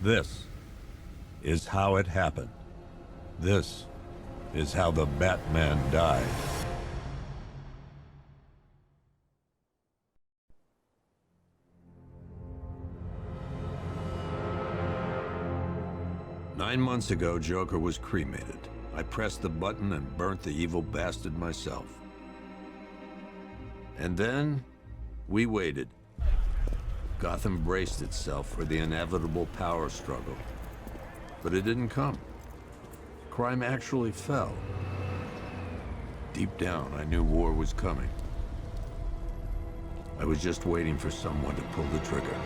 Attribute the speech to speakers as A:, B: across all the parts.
A: This is how it happened. This is how the Batman died. Nine months ago, Joker was cremated. I pressed the button and burnt the evil bastard myself. And then, we waited. Gotham braced itself for the inevitable power struggle. But it didn't come. Crime actually fell. Deep down, I knew war was coming. I was just waiting for someone to pull the trigger.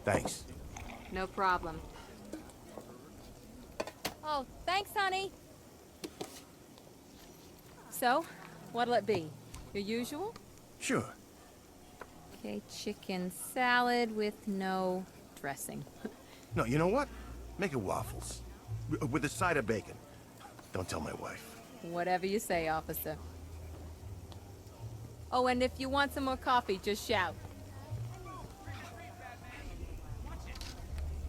B: Thanks.
C: No problem. Oh, thanks, honey. So, what'll it be? Your usual?
B: Sure.
C: Okay, chicken salad with no dressing.
B: No, you know what? Make it waffles. With a side of bacon. Don't tell my wife.
C: Whatever you say, officer. Oh, and if you want some more coffee, just shout.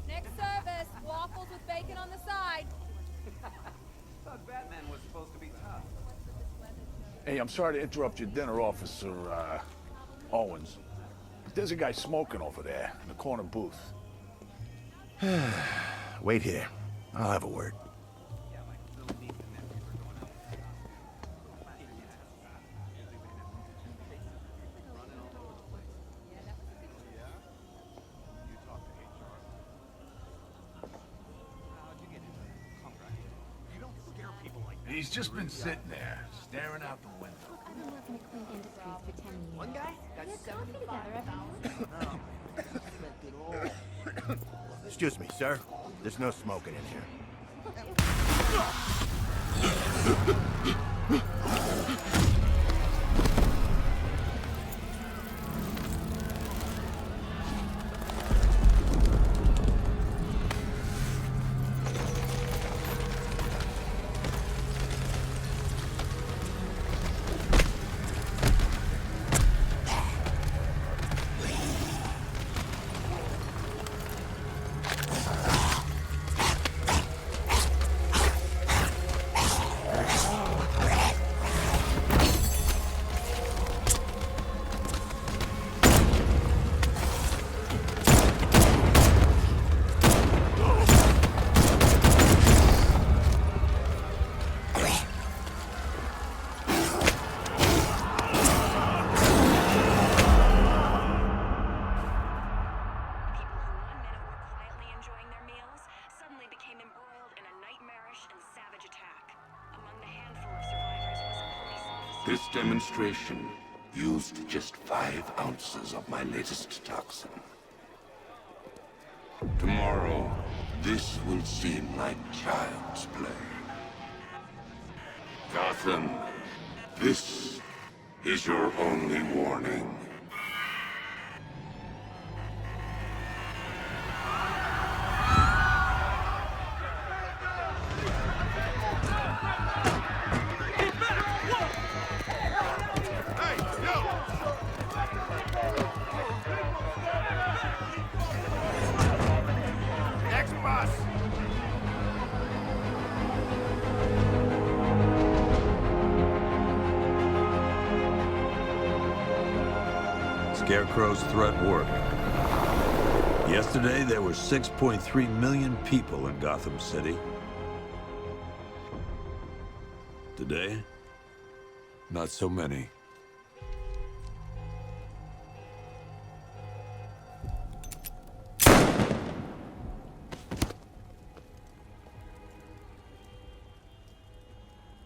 C: Next service, waffles with bacon on the side.
D: Thought Batman was supposed to be tough.
E: Hey, I'm sorry to interrupt your dinner, Officer, Owens. But there's a guy smoking over there in the corner booth.
B: Wait here. I'll have a word.
E: He's just been sitting there, staring out the window.
F: I've been working at Clean Industries for 10 years.
D: One guy got $75,000.
B: Excuse me, sir. There's no smoking in here.
G: This demonstration used just 5 ounces of my latest toxin. Tomorrow, this will seem like child's play. Gotham, this is your only warning.
A: Scarecrow's threat worked. Yesterday, there were 6.3 million people in Gotham City. Today, not so many.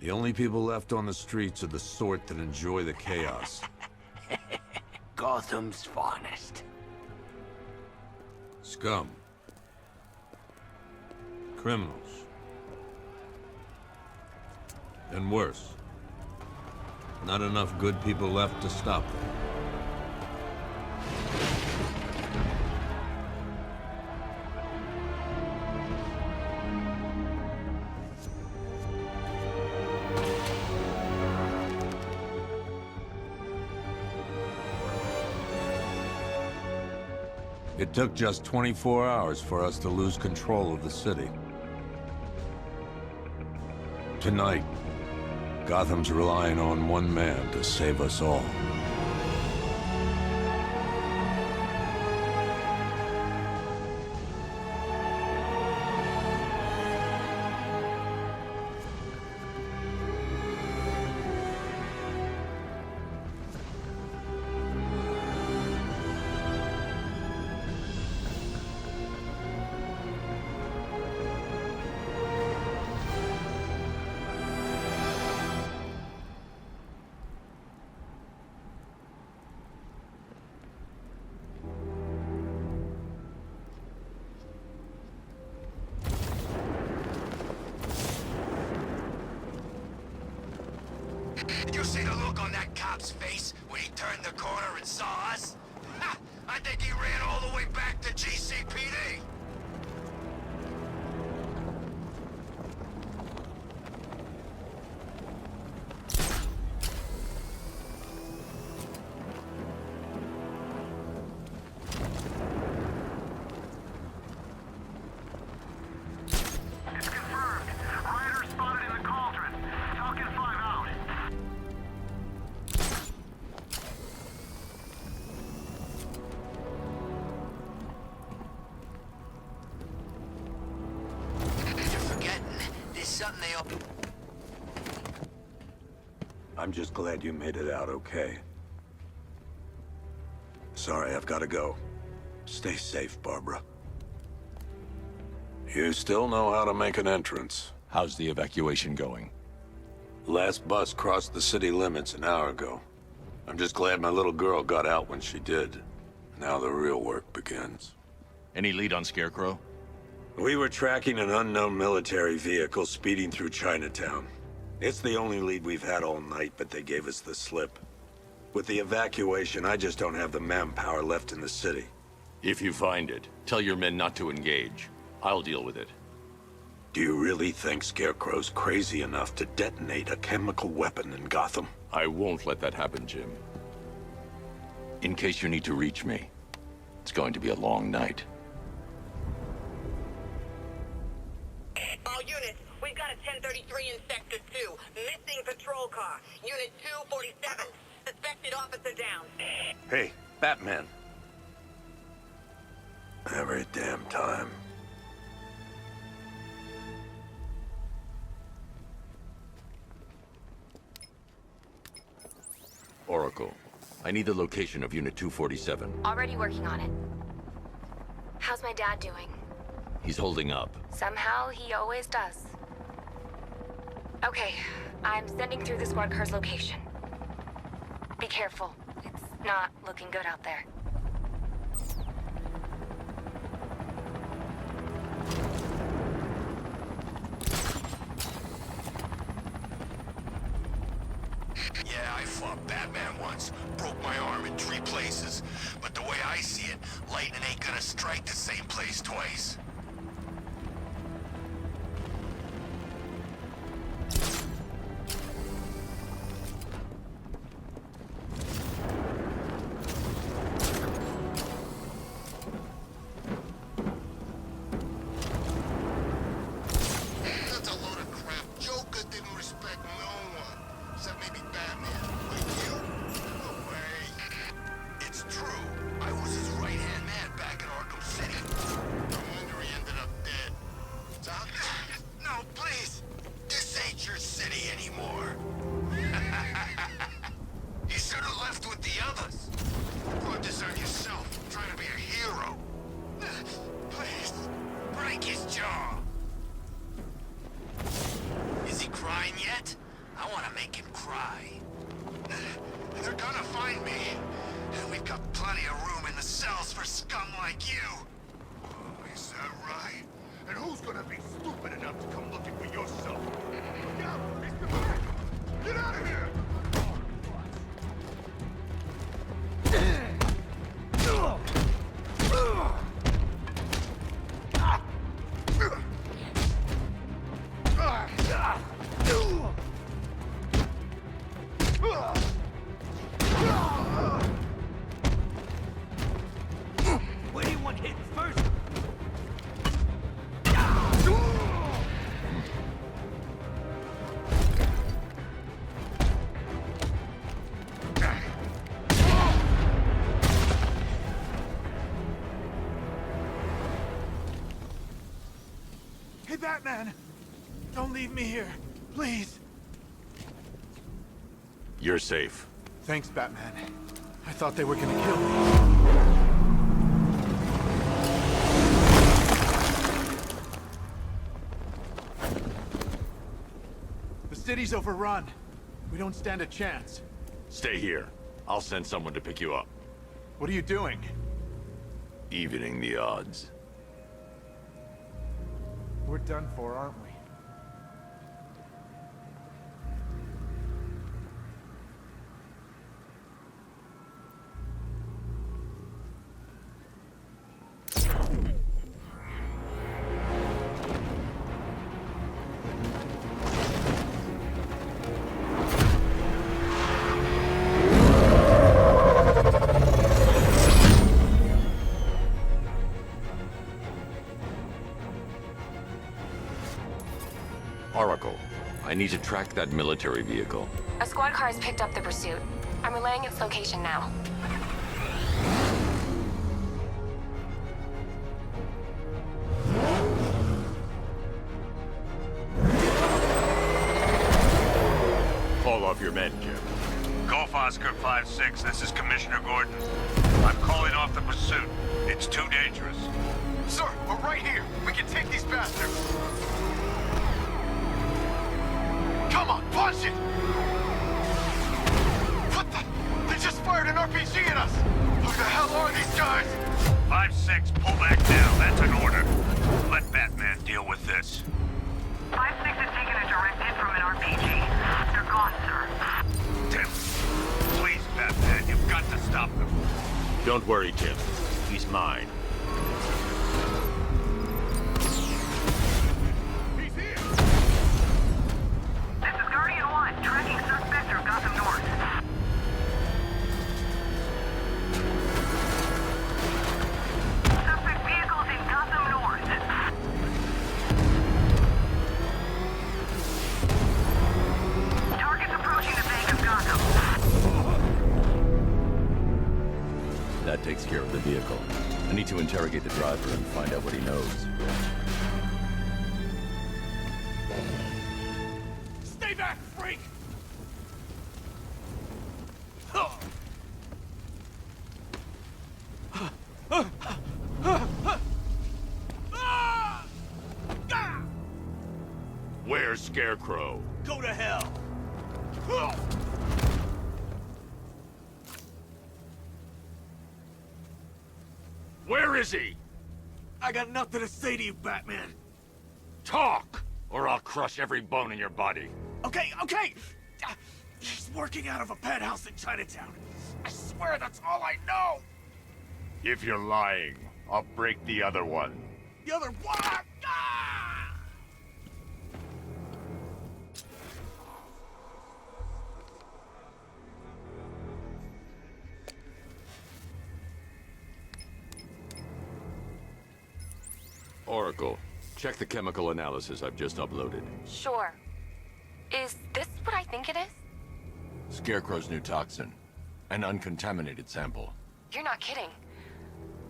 A: The only people left on the streets are the sort that enjoy the chaos.
H: Gotham's finest.
A: Scum. Criminals. And worse. Not enough good people left to stop them. It took just 24 hours for us to lose control of the city. Tonight, Gotham's relying on one man to save us all.
H: Did you see the look on that cop's face when he turned the corner and saw us? Ha! I think he ran all the way back to GCPD.
I: It's confirmed. Rider spotted in the cauldron. Talking 5 out.
H: You're forgetting. There's something they all...
A: I'm just glad you made it out okay. Sorry, I've got to go. Stay safe, Barbara. You still know how to make an entrance.
J: How's the evacuation going?
A: Last bus crossed the city limits an hour ago. I'm just glad my little girl got out when she did. Now the real work begins.
J: Any lead on Scarecrow?
A: We were tracking an unknown military vehicle speeding through Chinatown. It's the only lead we've had all night, but they gave us the slip. With the evacuation, I just don't have the manpower left in the city.
J: If you find it, tell your men not to engage. I'll deal with it.
A: Do you really think Scarecrow's crazy enough to detonate a chemical weapon in Gotham?
J: I won't let that happen, Jim. In case you need to reach me, it's going to be a long night.
K: All units, we've got a 1033 in Sector 2. Missing patrol car. Unit 247. Suspected officer down.
A: Hey, Batman. Every damn time.
J: Oracle, I need the location of Unit 247.
F: Already working on it. How's my dad doing?
J: He's holding up.
F: Somehow, he always does. Okay, I'm sending through the squad car's location. Be careful. It's not looking good out there.
H: Yeah, I fought Batman once. Broke my arm in 3 places. But the way I see it, lightning ain't gonna strike the same place twice. That's a load of crap. Joker didn't respect no one. Except maybe Batman. Like you? No way. It's true. I was his right-hand man back in Arkham City. No wonder he ended up dead. Stop. No, please. This ain't your city anymore. You should have left with the others. Brought this on yourself, trying to be a hero. Please, break his jaw. Is he crying yet? I want to make him cry. They're gonna find me. And we've got plenty of room in the cells for scum like you. Is that right? And who's gonna be stupid enough to come looking for your soul? Look out! Mr. Black! Get out of here!
I: Where do you want hit first?
B: Hey, Batman! Don't leave me here, please.
J: You're safe.
B: Thanks, Batman. I thought they were gonna kill me. The city's overrun. We don't stand a chance.
J: Stay here. I'll send someone to pick you up.
B: What are you doing?
J: Evening the odds.
B: We're done for, aren't we?
J: Oracle, I need to track that military vehicle.
F: A squad car has picked up the pursuit. I'm relaying its location now.
J: Call off your men, Jim.
L: Golf Oscar 5-6, this is Commissioner Gordon. I'm calling off the pursuit. It's too dangerous.
H: Sir, we're right here. We can take these bastards. Come on, punch it! What the? They just fired an RPG at us! Who the hell are these guys?
L: 5-6, pull back now. That's an order. Let Batman deal with this.
K: 5-6 has taken a direct hit from an RPG. They're gone, sir.
L: Tim, please, Batman, you've got to stop them.
J: Don't worry, Jim. He's mine.
H: He's here!
K: This is Guardian 1, tracking suspect through Gotham North. Suspect vehicles in Gotham North. Targets approaching the bank of Gotham.
J: That takes care of the vehicle. I need to interrogate the driver and find out what he knows.
B: Stay back, freak!
J: Where's Scarecrow?
B: Go to hell!
J: Where is he?
B: I got nothing to say to you, Batman.
J: Talk, or I'll crush every bone in your body.
B: Okay. He's working out of a penthouse in Chinatown. I swear that's all I know.
J: If you're lying, I'll break the other one.
B: The other one. Ah!
J: Oracle, check the chemical analysis I've just uploaded.
F: Sure. Is this what I think it is?
J: Scarecrow's new toxin. An uncontaminated sample.
F: You're not kidding.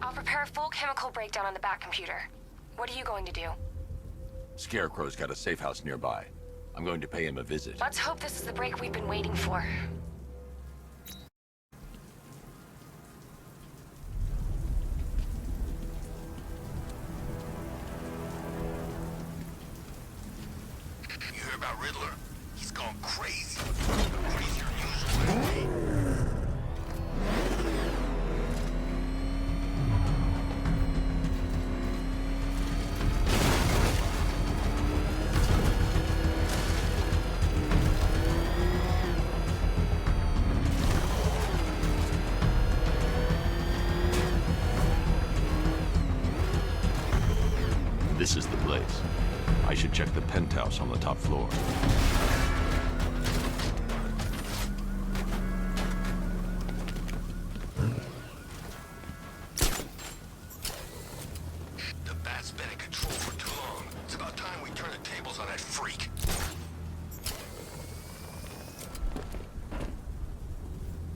F: I'll prepare a full chemical breakdown on the back computer. What are you going to do?
J: Scarecrow's got a safe house nearby. I'm going to pay him a visit.
F: Let's hope this is the break we've been waiting for.
H: You hear about Riddler? He's gone crazy. Crazier than usual.
J: This is the place. I should check the penthouse on the top floor.
H: The bat's been in control for too long. It's about time we turn the tables on that freak.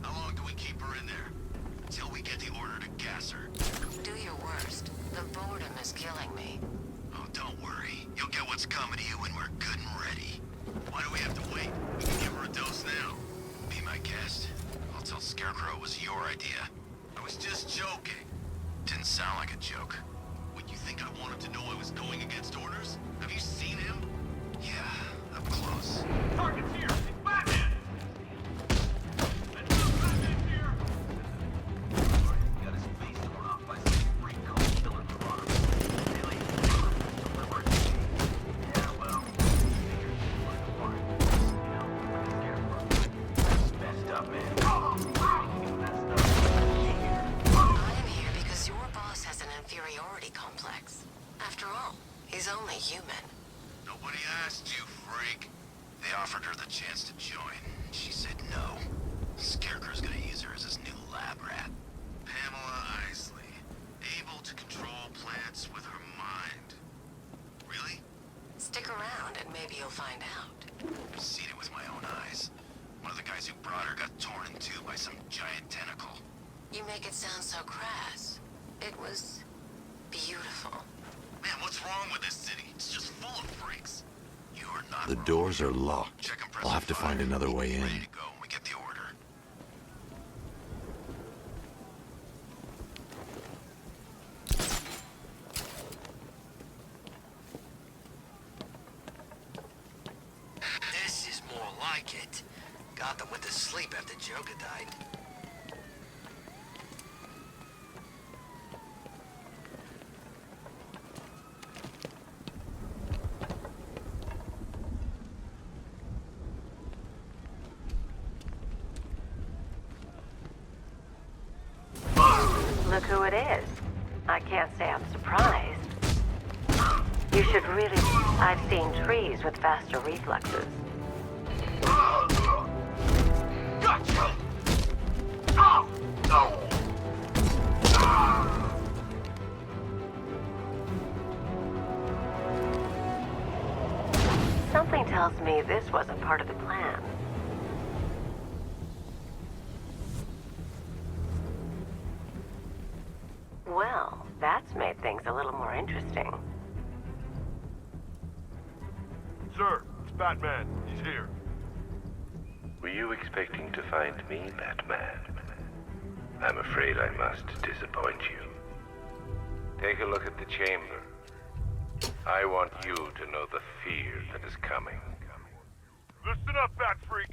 H: How long do we keep her in there? Till we get the order to gas her.
F: Do your worst. The boredom is killing me.
H: Oh, don't worry. You'll get what's coming to you when we're good and ready. Why do we have to wait? We can give her a dose now. Be my guest. I'll tell Scarecrow it was your idea. I was just joking. Didn't sound like a joke. What, you think I wanted to know I was going against orders? Have you seen him? Yeah, up close.
I: Target's here! It's Batman! Batman's here! Got his face torn off by some freak called Killer Croc. Really? Deliberate. Yeah, well, figures he was warned. You know, Scarecrow. That's messed up, man. You messed up.
F: I am here because your boss has an inferiority complex. After all, he's only human.
H: Nobody asked you, freak. They offered her the chance to join. She said no. Scarecrow's gonna use her as his new lab rat. Pamela Isley. Able to control plants with her mind. Really?
F: Stick around and maybe you'll find out.
H: I've seen it with my own eyes. One of the guys who brought her got torn in two by some giant tentacle.
F: You make it sound so crass. It was beautiful.
H: Man, what's wrong with this city? It's just full of freaks. You are not
J: The
H: wrong.
J: doors are locked.
H: Check and press
J: I'll have to find
H: fire.
J: another way in.
H: Ready to go when we get the order.
B: This is more like it. Gotham went to sleep after Joker died.
M: Look who it is. I can't say I'm surprised. You should really... I've seen trees with faster reflexes.
I: Gotcha! Oh! No!
M: Something tells me this wasn't part of the plan. Well, that's made things a little more interesting.
I: Sir, it's Batman. He's here.
N: Were you expecting to find me, Batman? I'm afraid I must disappoint you. Take a look at the chamber. I want you to know the fear that is coming.
I: Listen up, Bat Freak.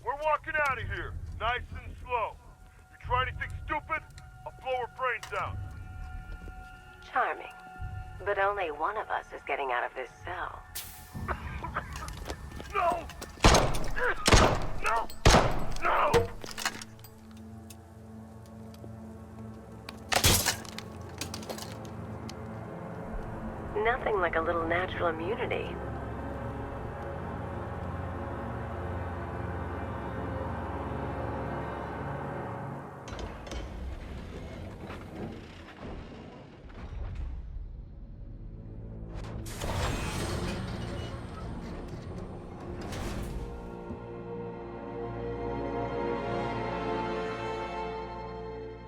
I: We're walking out of here, nice and slow. You try anything stupid, I'll blow her brains out.
M: Charming. But only one of us is getting out of this cell.
I: No! No! No!
M: Nothing like a little natural immunity.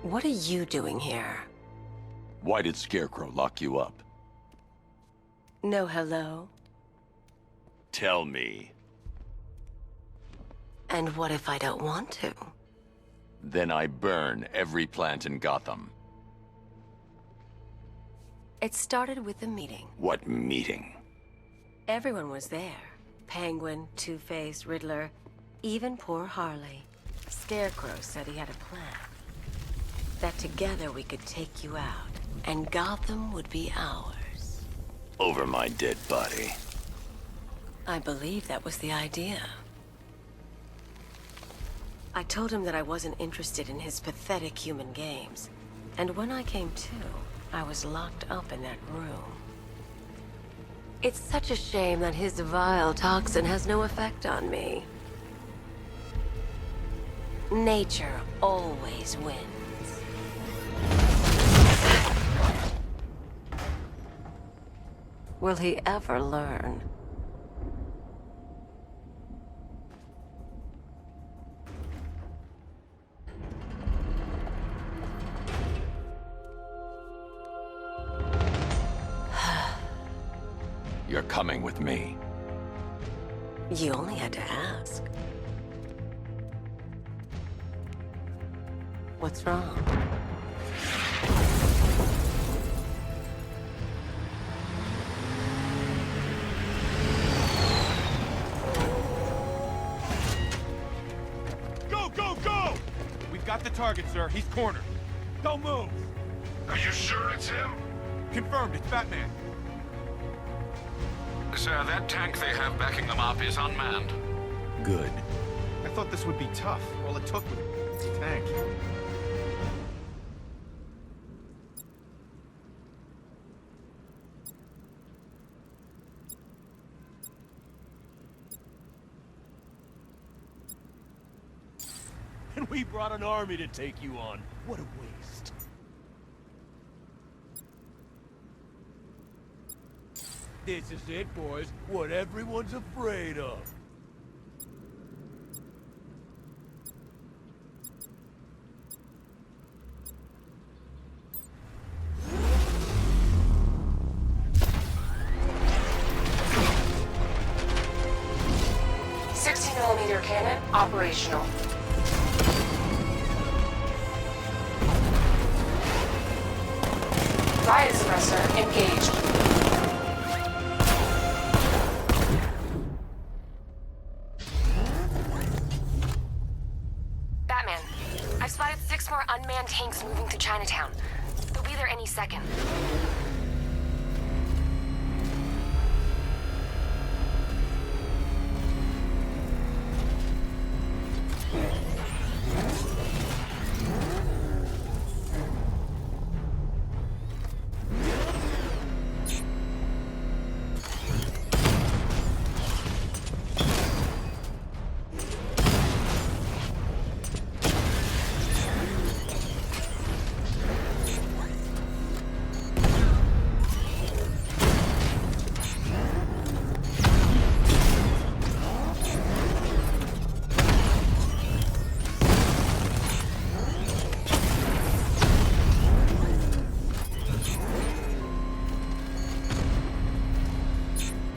F: What are you doing here?
J: Why did Scarecrow lock you up?
F: No hello?
J: Tell me.
F: And what if I don't want to?
J: Then I burn every plant in Gotham.
F: It started with a meeting.
J: What meeting?
F: Everyone was there. Penguin, Two-Face, Riddler, even poor Harley. Scarecrow said he had a plan. That together we could take you out, and Gotham would be ours.
J: Over my dead body.
F: I believe that was the idea. I told him that I wasn't interested in his pathetic human games. And when I came to, I was locked up in that room. It's such a shame that his vile toxin has no effect on me. Nature always wins. Will he ever learn?
J: You're coming with me.
F: You only had to ask. What's wrong?
B: Go, go, go! We've got the target, sir. He's cornered. Don't move.
H: Are you sure it's him?
B: Confirmed, it's Batman.
O: Sir, that tank they have backing them up is unmanned.
B: Good. I thought this would be tough. All it took was a tank. And we brought an army to take you on. What a waste. This is it, boys. What everyone's afraid of.
F: .60mm cannon operational. Riot suppressor engaged. Batman, I've spotted 6 more unmanned tanks moving to Chinatown. They'll be there any second.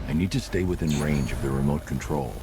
J: I need to stay within range of the remote control.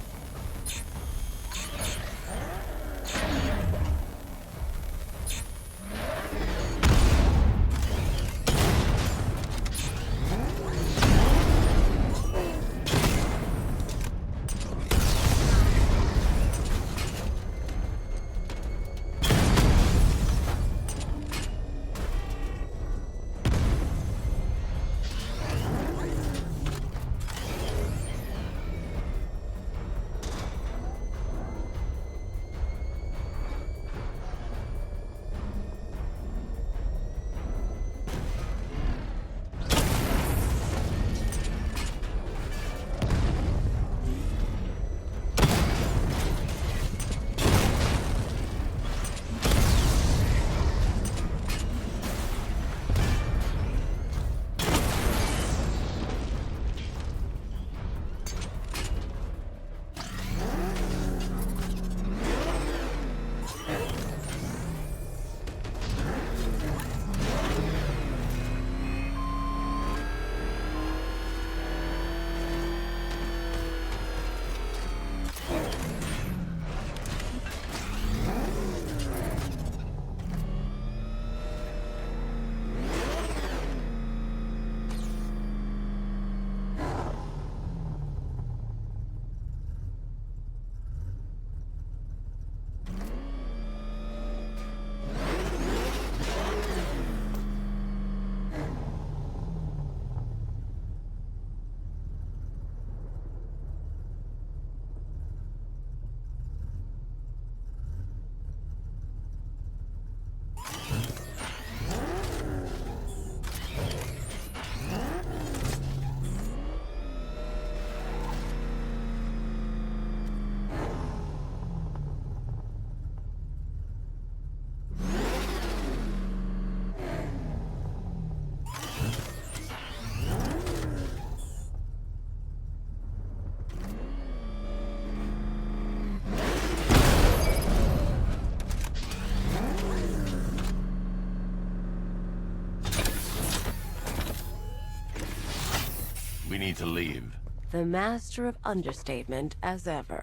J: We need to leave.
F: The master of understatement as ever.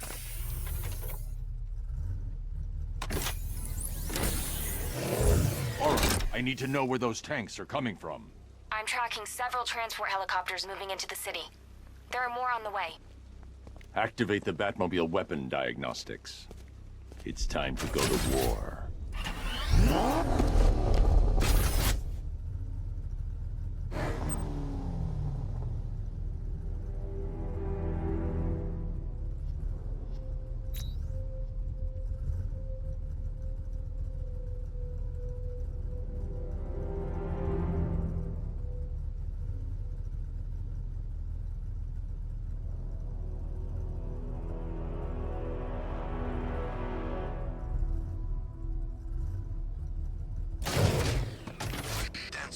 J: All right, I need to know where those tanks are coming from.
P: I'm tracking several transport helicopters moving into the city. There are more on the way.
J: Activate the Batmobile weapon diagnostics. It's time to go to war.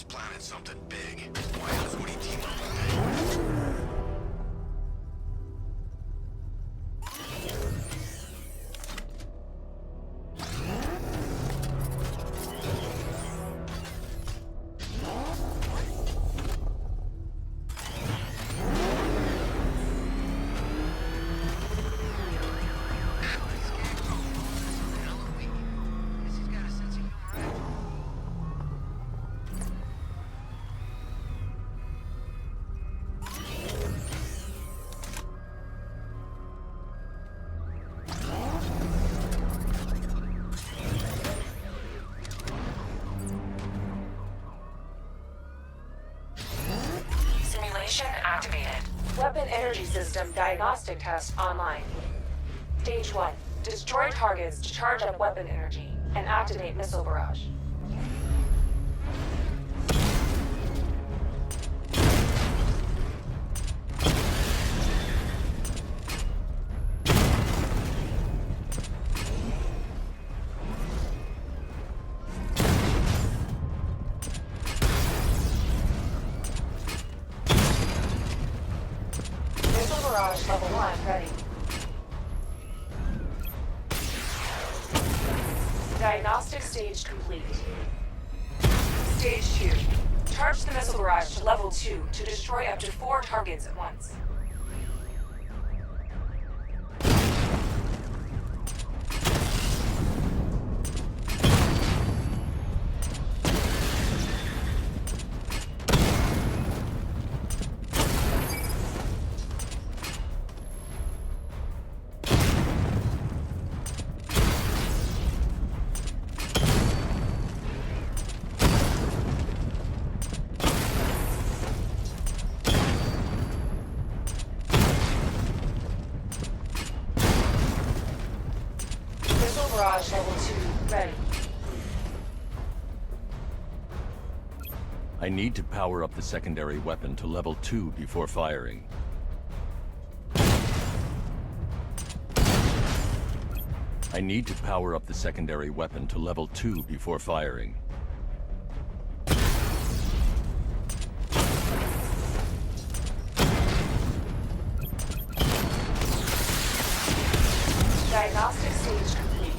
H: Planted something big. Why else would he team up with me?
Q: Simulation activated. Weapon energy system diagnostic test online. Stage 1. Destroy targets to charge up weapon energy and activate missile barrage. Barrage level 1 ready. Diagnostic stage complete. Stage 2. Charge the missile barrage to level 2 to destroy up to 4 targets at once. Barrage level 2 ready.
J: I need to power up the secondary weapon to level 2 before firing. I need to power up the secondary weapon to level 2 before firing.
Q: Diagnostic stage complete.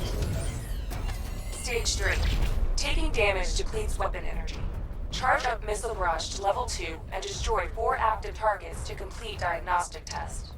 Q: Stage 3. Taking damage depletes weapon energy. Charge up missile barrage to level 2 and destroy 4 active targets to complete diagnostic test.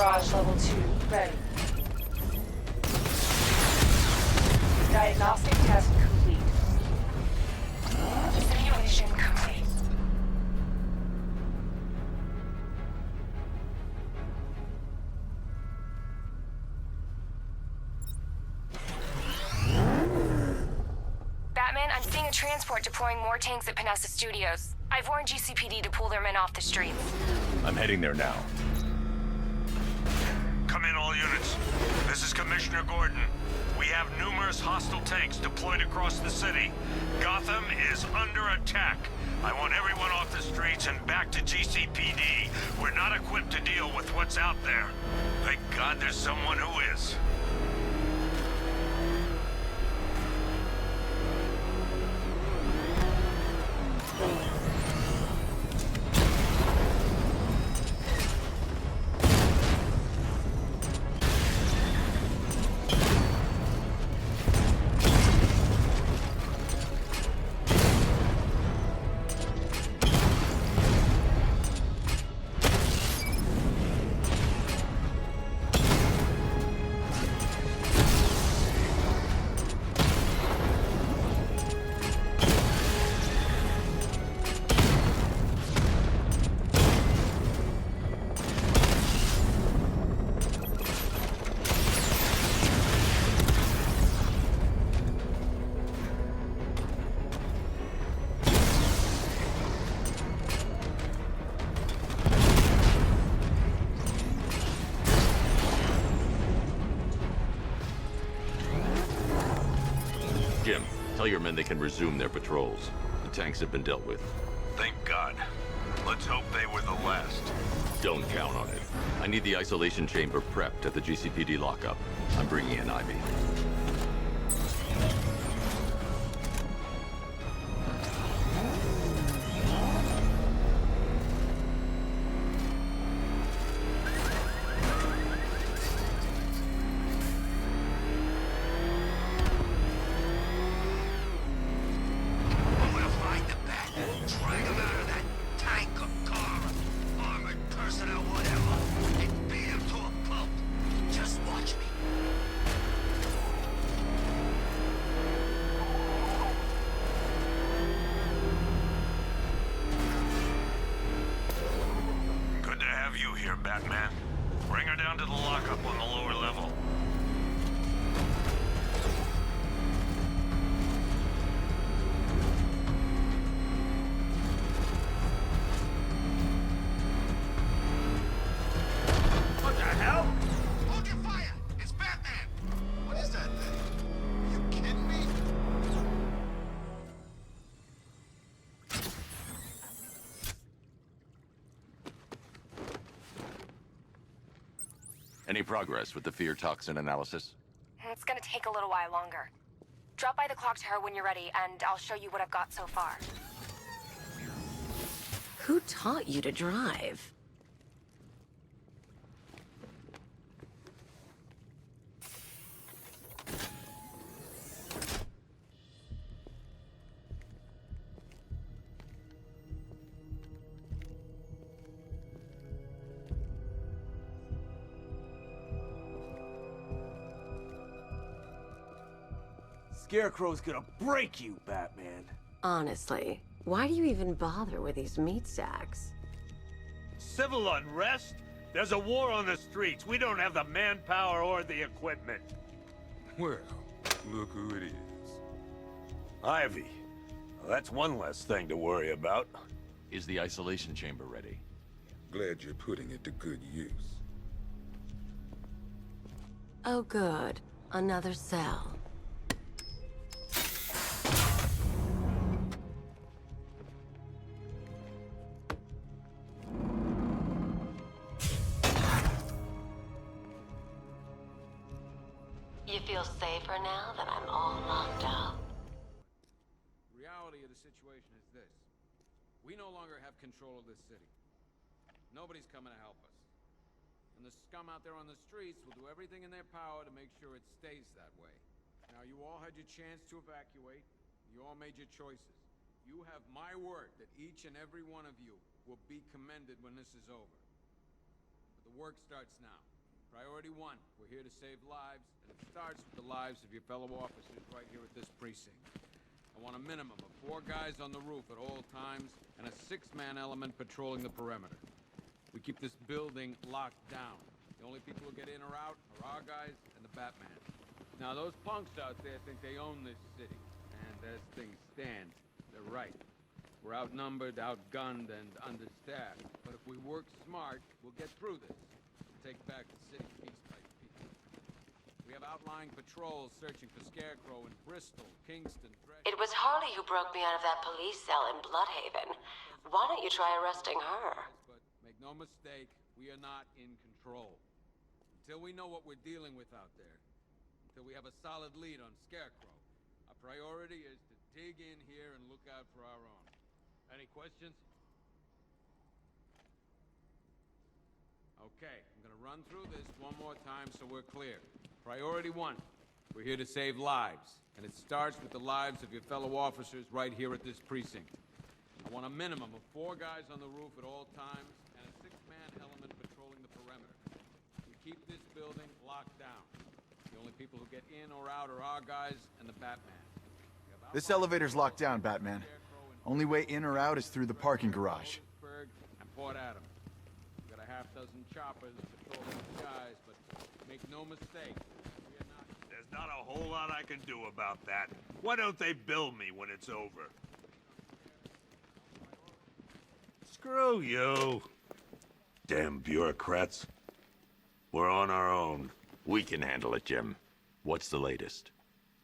Q: barrage level 2 ready. Diagnostic test complete. Simulation complete.
P: Batman, I'm seeing a transport deploying more tanks at Panessa Studios. I've warned GCPD to pull their men off the streets.
J: I'm heading there now.
L: Come in, all units. This is Commissioner Gordon. We have numerous hostile tanks deployed across the city. Gotham is under attack. I want everyone off the streets and back to GCPD. We're not equipped to deal with what's out there. Thank God there's someone who is.
J: Jim, tell your men they can resume their patrols. The tanks have been dealt with.
L: Thank God. Let's hope they were the last.
J: Don't count on it. I need the isolation chamber prepped at the GCPD lockup. I'm bringing in Ivy.
L: Batman. Bring her down to the lockup on the lower level.
B: What the hell?
H: Hold your fire! It's Batman! What is that thing? Are you kidding me?
J: Any progress with the fear toxin analysis?
P: It's gonna take a little while longer. Drop by the clock tower when you're ready, and I'll show you what I've got so far.
F: Who taught you to drive?
B: Scarecrow's gonna break you, Batman.
F: Honestly, why do you even bother with these meat sacks?
L: Civil unrest? There's a war on the streets. We don't have the manpower or the equipment.
G: Well, look who it is.
A: Ivy. Well, that's one less thing to worry about.
J: Is the isolation chamber ready?
G: Glad you're putting it to good use.
F: Oh good. Another cell. You feel safer now that I'm all locked up?
D: Reality of the situation is this. We no longer have control of this city. Nobody's coming to help us. And the scum out there on the streets will do everything in their power to make sure it stays that way. Now, you all had your chance to evacuate. You all made your choices. You have my word that each and every one of you will be commended when this is over. But the work starts now. Priority 1, we're here to save lives, and it starts with the lives of your fellow officers right here at this precinct. I want a minimum of 4 guys on the roof at all times, and a 6-man element patrolling the perimeter. We keep this building locked down. The only people who get in or out are our guys and the Batman. Now, those punks out there think they own this city, and as things stand, they're right. We're outnumbered, outgunned, and understaffed. But if we work smart, we'll get through this. Take back the city piece by piece. We have outlying patrols searching for Scarecrow in Bristol, Kingston,
F: It was Harley who broke me out of that police cell in Bloodhaven. Why don't you try arresting her?
D: But make no mistake, we are not in control. Until we know what we're dealing with out there, until we have a solid lead on Scarecrow, our priority is to dig in here and look out for our own. Any questions? Okay, I'm gonna run through this one more time so we're clear. Priority 1, we're here to save lives, and it starts with the lives of your fellow officers right here at this precinct. I want a minimum of 4 guys on the roof at all times, and a 6-man element patrolling the perimeter. We keep this building locked down. The only people who get in or out are our guys and the Batman.
R: This elevator's locked down, Batman. Only way in or out is through the parking garage.
D: And Port Adams. We've got a half-dozen choppers patrolling the skies, but make no mistake, we are not...
L: There's not a whole lot I can do about that. Why don't they bill me when it's over? Screw you. Damn bureaucrats. We're on our own.
J: We can handle it, Jim. What's the latest?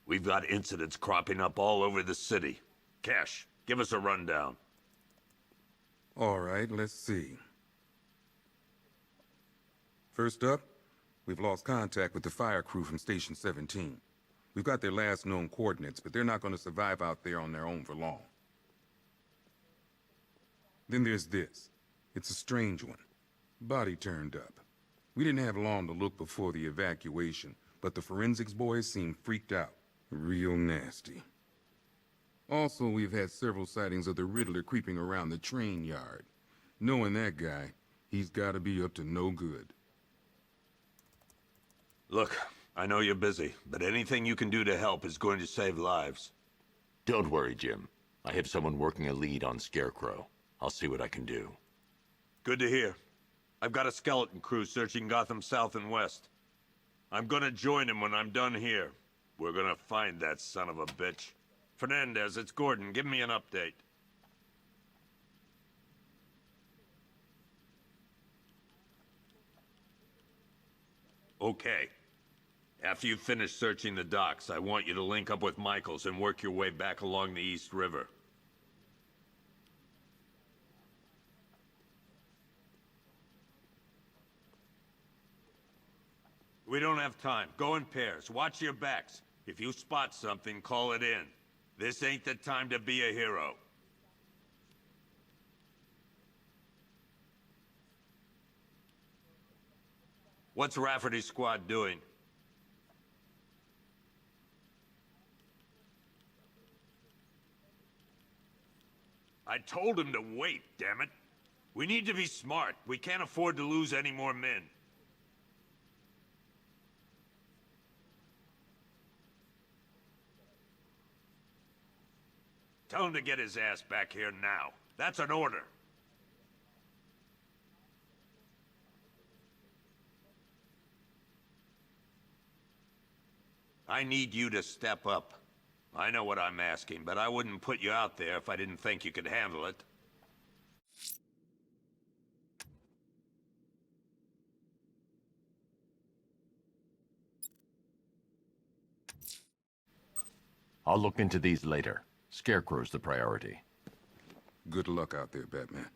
L: We've got incidents cropping up all over the city. Cash, give us a rundown.
S: All right, let's see. First up, we've lost contact with the fire crew from Station 17. We've got their last known coordinates, but they're not going to survive out there on their own for long. Then there's this. It's a strange one. Body turned up. We didn't have long to look before the evacuation, but the forensics boys seemed freaked out. Real nasty. Also, we've had several sightings of the Riddler creeping around the train yard. Knowing that guy, he's gotta be up to no good.
L: Look, I know you're busy, but anything you can do to help is going to save lives.
J: Don't worry, Jim. I have someone working a lead on Scarecrow. I'll see what I can do.
L: Good to hear. I've got a skeleton crew searching Gotham South and West. I'm gonna join him when I'm done here. We're gonna find that son of a bitch. Fernandez, it's Gordon. Give me an update. Okay. After you finish searching the docks, I want you to link up with Michaels and work your way back along the East River. We don't have time. Go in pairs. Watch your backs. If you spot something, call it in. This ain't the time to be a hero. What's Rafferty's squad doing? I told him to wait, damn it. We need to be smart. We can't afford to lose any more men. Tell him to get his ass back here now. That's an order. I need you to step up. I know what I'm asking, but I wouldn't put you out there if I didn't think you could handle it.
J: I'll look into these later. Scarecrow's the priority.
S: Good luck out there, Batman.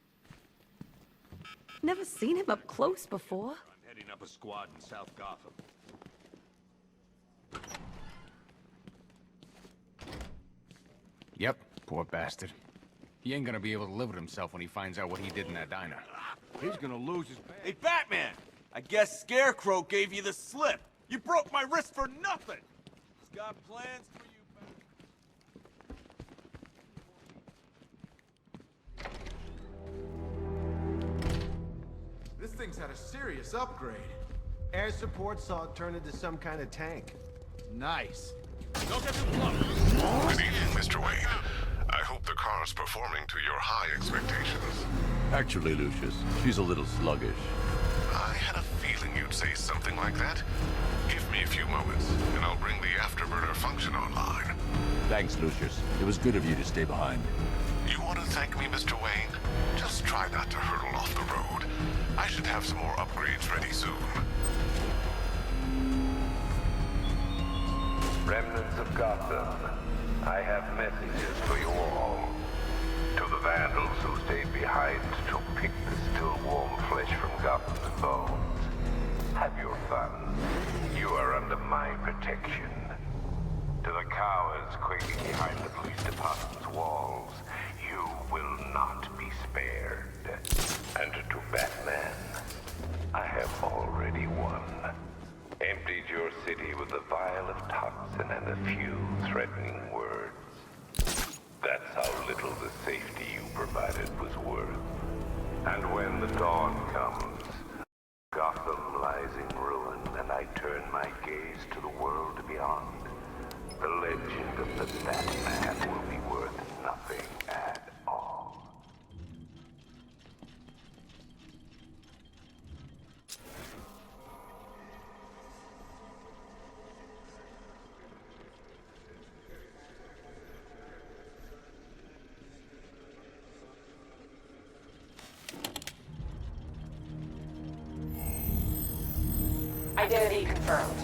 C: Never seen him up close before.
L: I'm heading up a squad in South Gotham.
T: Yep, poor bastard. He ain't gonna be able to live with himself when he finds out what he did in that diner.
B: He's gonna lose his... Hey, Batman! I guess Scarecrow gave you the slip. You broke my wrist for nothing! He's got plans for you,
U: This thing's had a serious upgrade. Air support saw it turn into some kind of tank.
T: Nice.
B: Don't get too close.
H: Good evening, Mr. Wayne. I hope the car's performing to your high expectations.
J: Actually, Lucius, she's a little sluggish.
H: I had a feeling you'd say something like that. Give me a few moments, and I'll bring the afterburner function online.
J: Thanks, Lucius. It was good of you to stay behind.
H: You want to thank me, Mr. Wayne? Just try not to hurtle off the road. I should have some more upgrades ready soon.
N: Remnants of Gotham, I have messages for you all. To the vandals who stayed behind to pick the still warm flesh from Gotham's bones, have your fun. You are under my protection. To the cowards quaking behind the police department's walls, you will not be spared. And to Batman, I have already won. Emptied your city with a vial of toxin and a few threatening words. That's how little the safety you provided was worth. And when the dawn comes, Gotham lies in ruin, and I turn my gaze to the world beyond. The legend of the Batman will be worth nothing at all.
Q: Identity confirmed.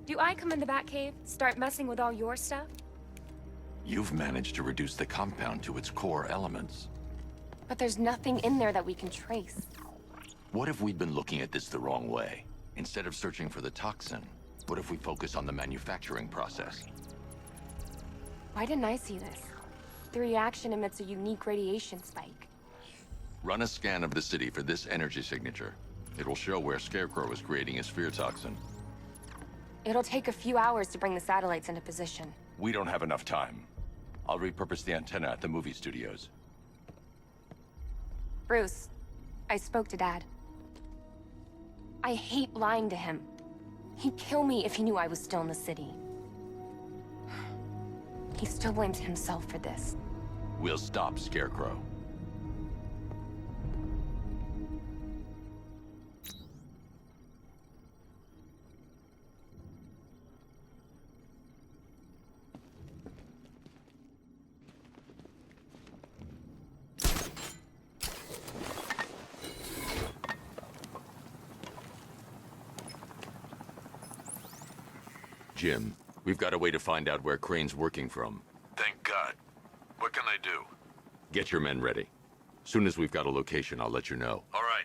P: Do I come in the Batcave, start messing with all your stuff?
J: You've managed to reduce the compound to its core elements.
P: But there's nothing in there that we can trace.
J: What if we'd been looking at this the wrong way? Instead of searching for the toxin, what if we focus on the manufacturing process?
P: Why didn't I see this? The reaction emits a unique radiation spike.
J: Run a scan of the city for this energy signature. It will show where Scarecrow is creating his fear toxin.
P: It'll take a few hours to bring the satellites into position.
J: We don't have enough time. I'll repurpose the antenna at the movie studios.
P: Bruce, I spoke to Dad. I hate lying to him. He'd kill me if he knew I was still in the city. He still blames himself for this.
J: We'll stop Scarecrow. Jim, we've got a way to find out where Crane's working from.
L: Thank God. What can I do?
J: Get your men ready. Soon as we've got a location, I'll let you know.
L: All right.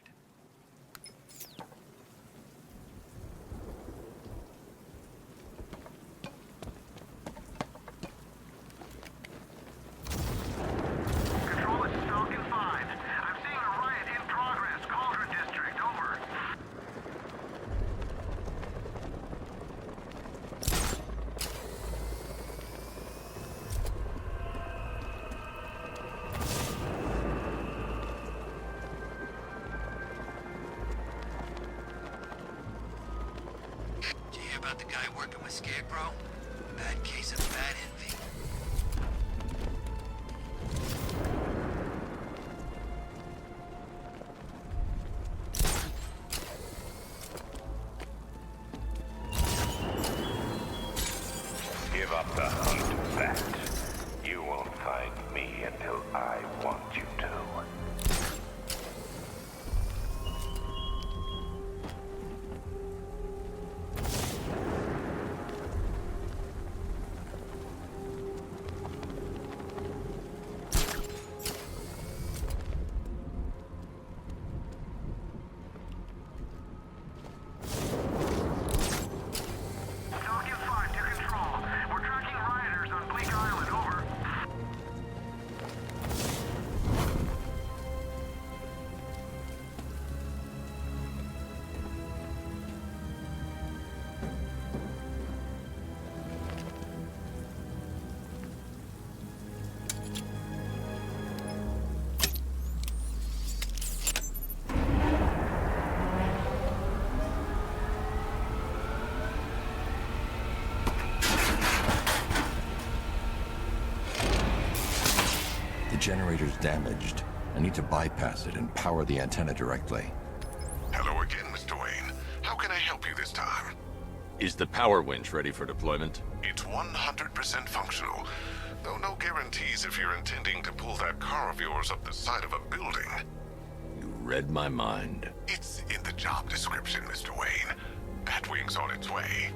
I: Control, this is Falcon 5. I'm seeing a riot in progress. Cauldron District, over.
H: Did you hear about the guy working with Scarecrow? Bad case of bad envy.
N: Give up the hunt, Bat. You won't find me until I want you to.
J: generator's damaged. I need to bypass it and power the antenna directly.
E: Hello again, Mr. Wayne. How can I help you this time?
V: Is the power winch ready for deployment?
E: It's 100% functional, though no guarantees if you're intending to pull that car of yours up the side of a building.
V: You read my mind.
E: It's in the job description, Mr. Wayne. Batwing's on its way.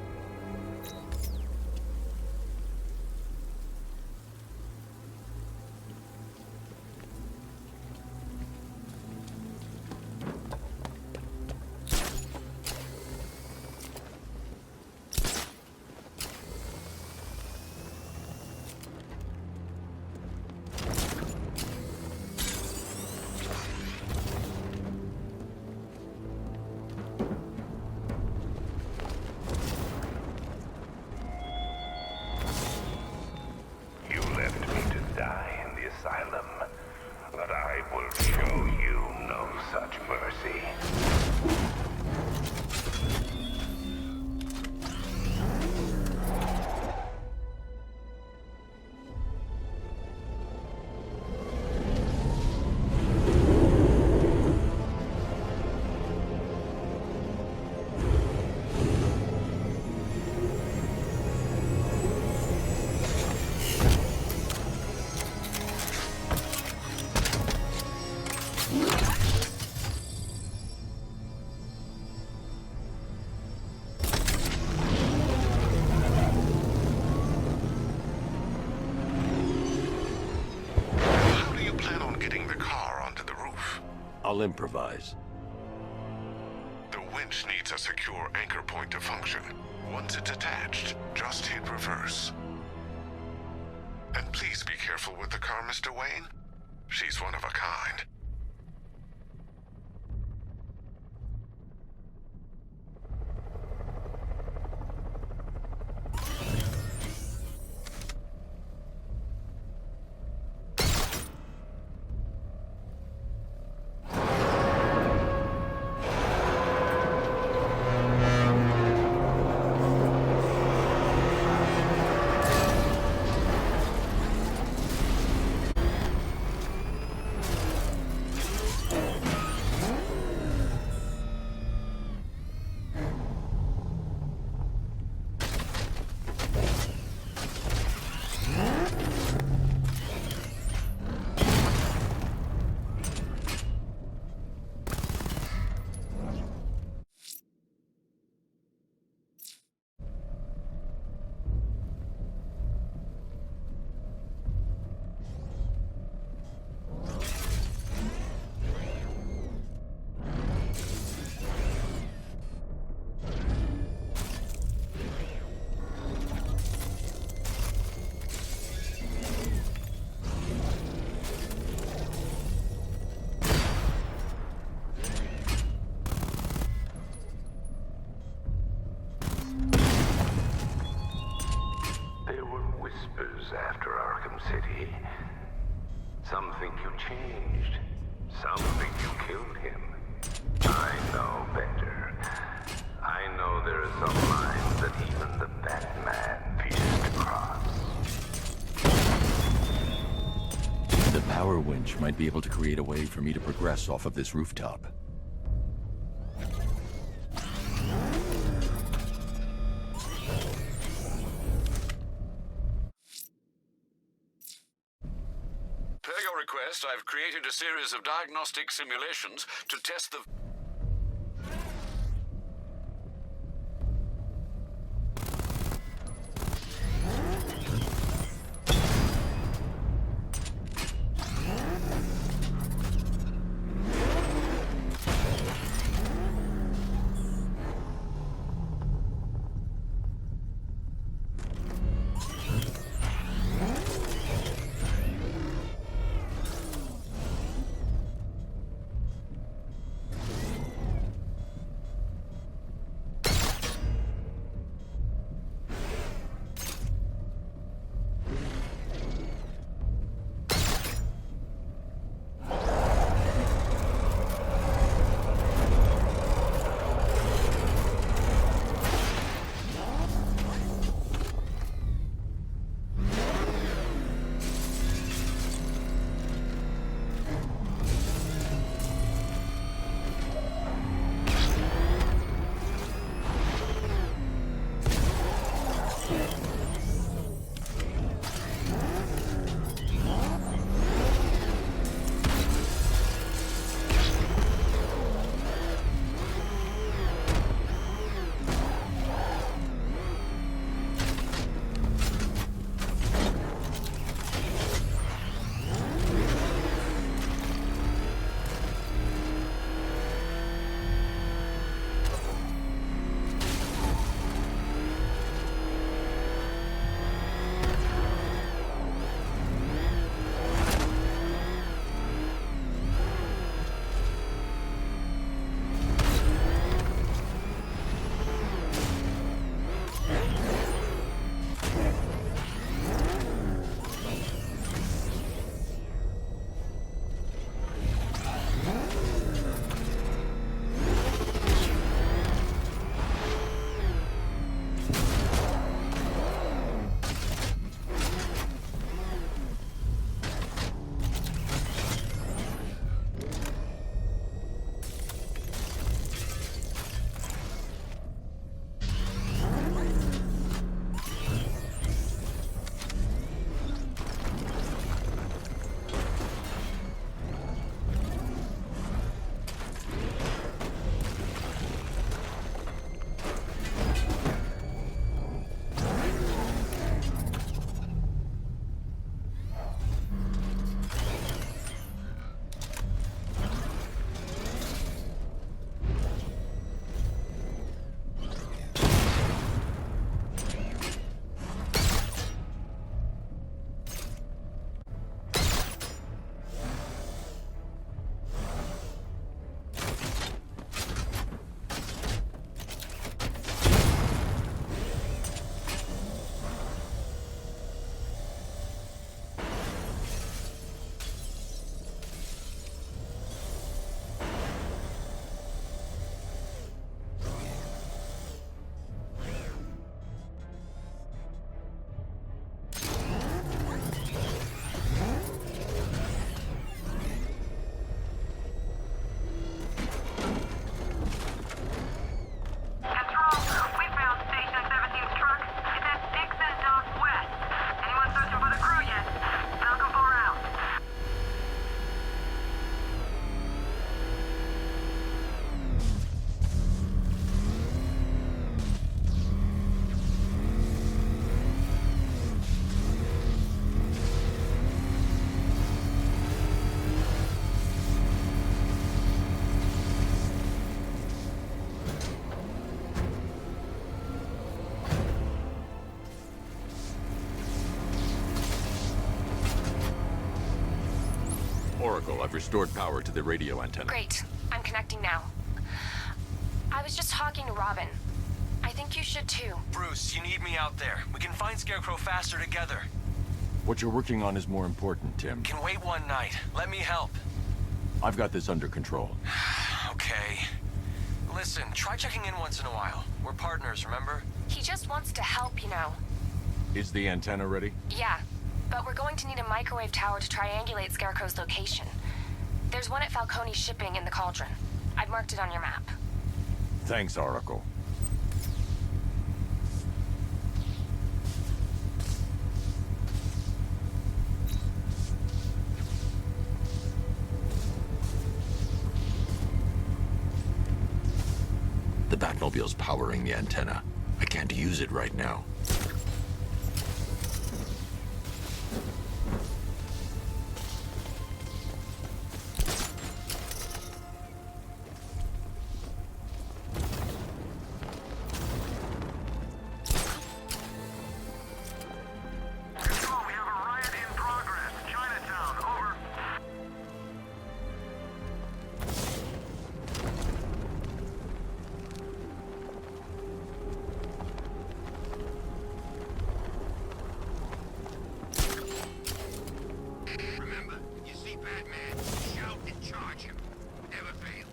J: I'll improvise.
E: The winch needs a secure anchor point to function. Once it's attached, just hit reverse. And please be careful with the car, Mr. Wayne. She's one of a kind.
N: After Arkham City. Some think you changed. Some think you killed him. I know better. I know there are some lines that even the Batman fears to cross.
J: The power winch might be able to create a way for me to progress off of this rooftop.
O: I've created a series of diagnostic simulations to test the...
J: Oracle, I've restored power to the radio antenna.
P: Great. I'm connecting now. I was just talking to Robin. I think you should too.
K: Bruce, you need me out there. We can find Scarecrow faster together.
J: What you're working on is more important, Tim.
K: Can wait one night. Let me help.
J: I've got this under control.
K: Okay. Listen, try checking in once in a while. We're partners, remember?
P: He just wants to help, you know.
J: Is the antenna ready?
P: Yeah, but we're going to need a microwave tower to triangulate Scarecrow's location. There's one at Falcone's shipping in the Cauldron. I've marked it on your map.
J: Thanks, Oracle. The Batmobile's powering the antenna. I can't use it right now.
H: Remember, you see Batman, shout and charge him. Never fails.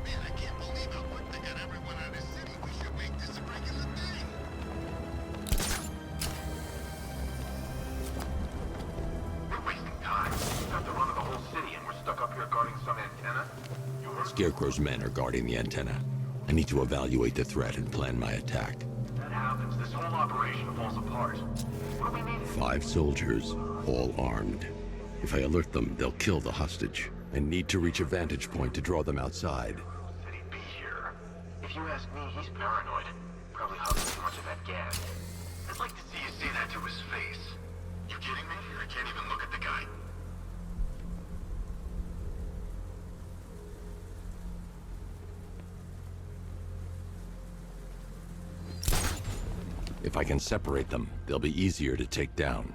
H: Man, I can't believe how quick they got everyone out of the city. We should make this a regular thing.
I: We're wasting time. We have to run to the whole city and we're stuck up here guarding some antenna. You heard?
V: Scarecrow's men are guarding the antenna. I need to evaluate the threat and plan my attack.
I: That happens. This whole operation falls apart. What do we need?
V: 5 soldiers, all armed. If I alert them, they'll kill the hostage. I need to reach a vantage point to draw them outside.
I: Said he'd be here. If you ask me, he's paranoid. Probably huffing too much of that gas. I'd like to see you say that to his face.
H: You kidding me? I can't even look at the guy.
V: If I can separate them, they'll be easier to take down.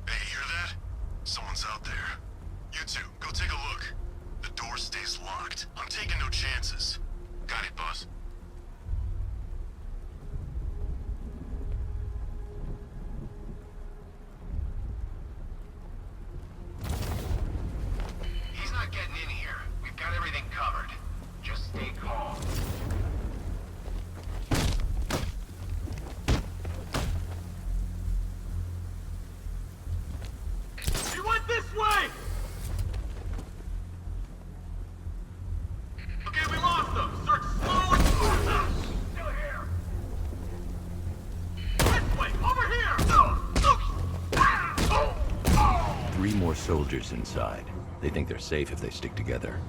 H: Hey, you hear that? Someone's out there. You two, go take a look. The door stays locked. I'm taking no chances. Got it, boss.
I: He's not getting in here. We've got everything covered. Just stay calm.
B: He went this way! Okay, we lost him. Search slow and still here. This way, over here!
V: 3 more soldiers inside. They think they're safe if they stick together.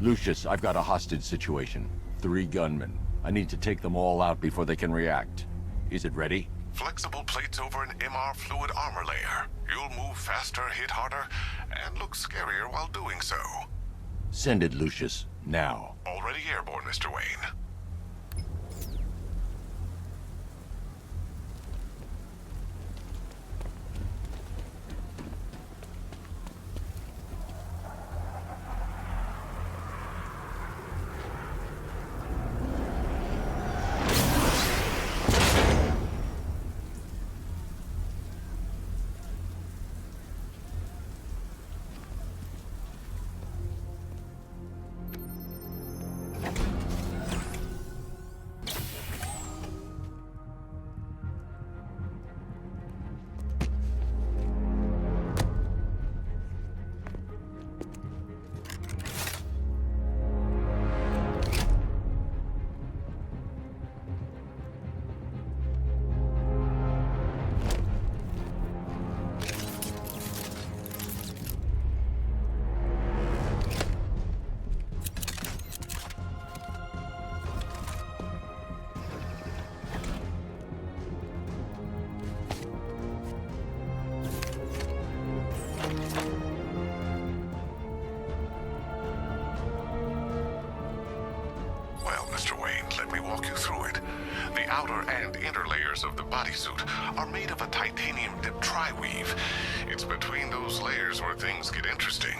V: Lucius, I've got a hostage situation. 3 gunmen. I need to take them all out before they can react. Is it ready?
E: Flexible plates over an MR fluid armor layer. You'll move faster, hit harder, and look scarier while doing so.
V: Send it, Lucius. Now.
E: Already airborne, Mr. Wayne. let me walk you through it. The outer and inner layers of the bodysuit are made of a titanium-dipped tri-weave. It's between those layers where things get interesting.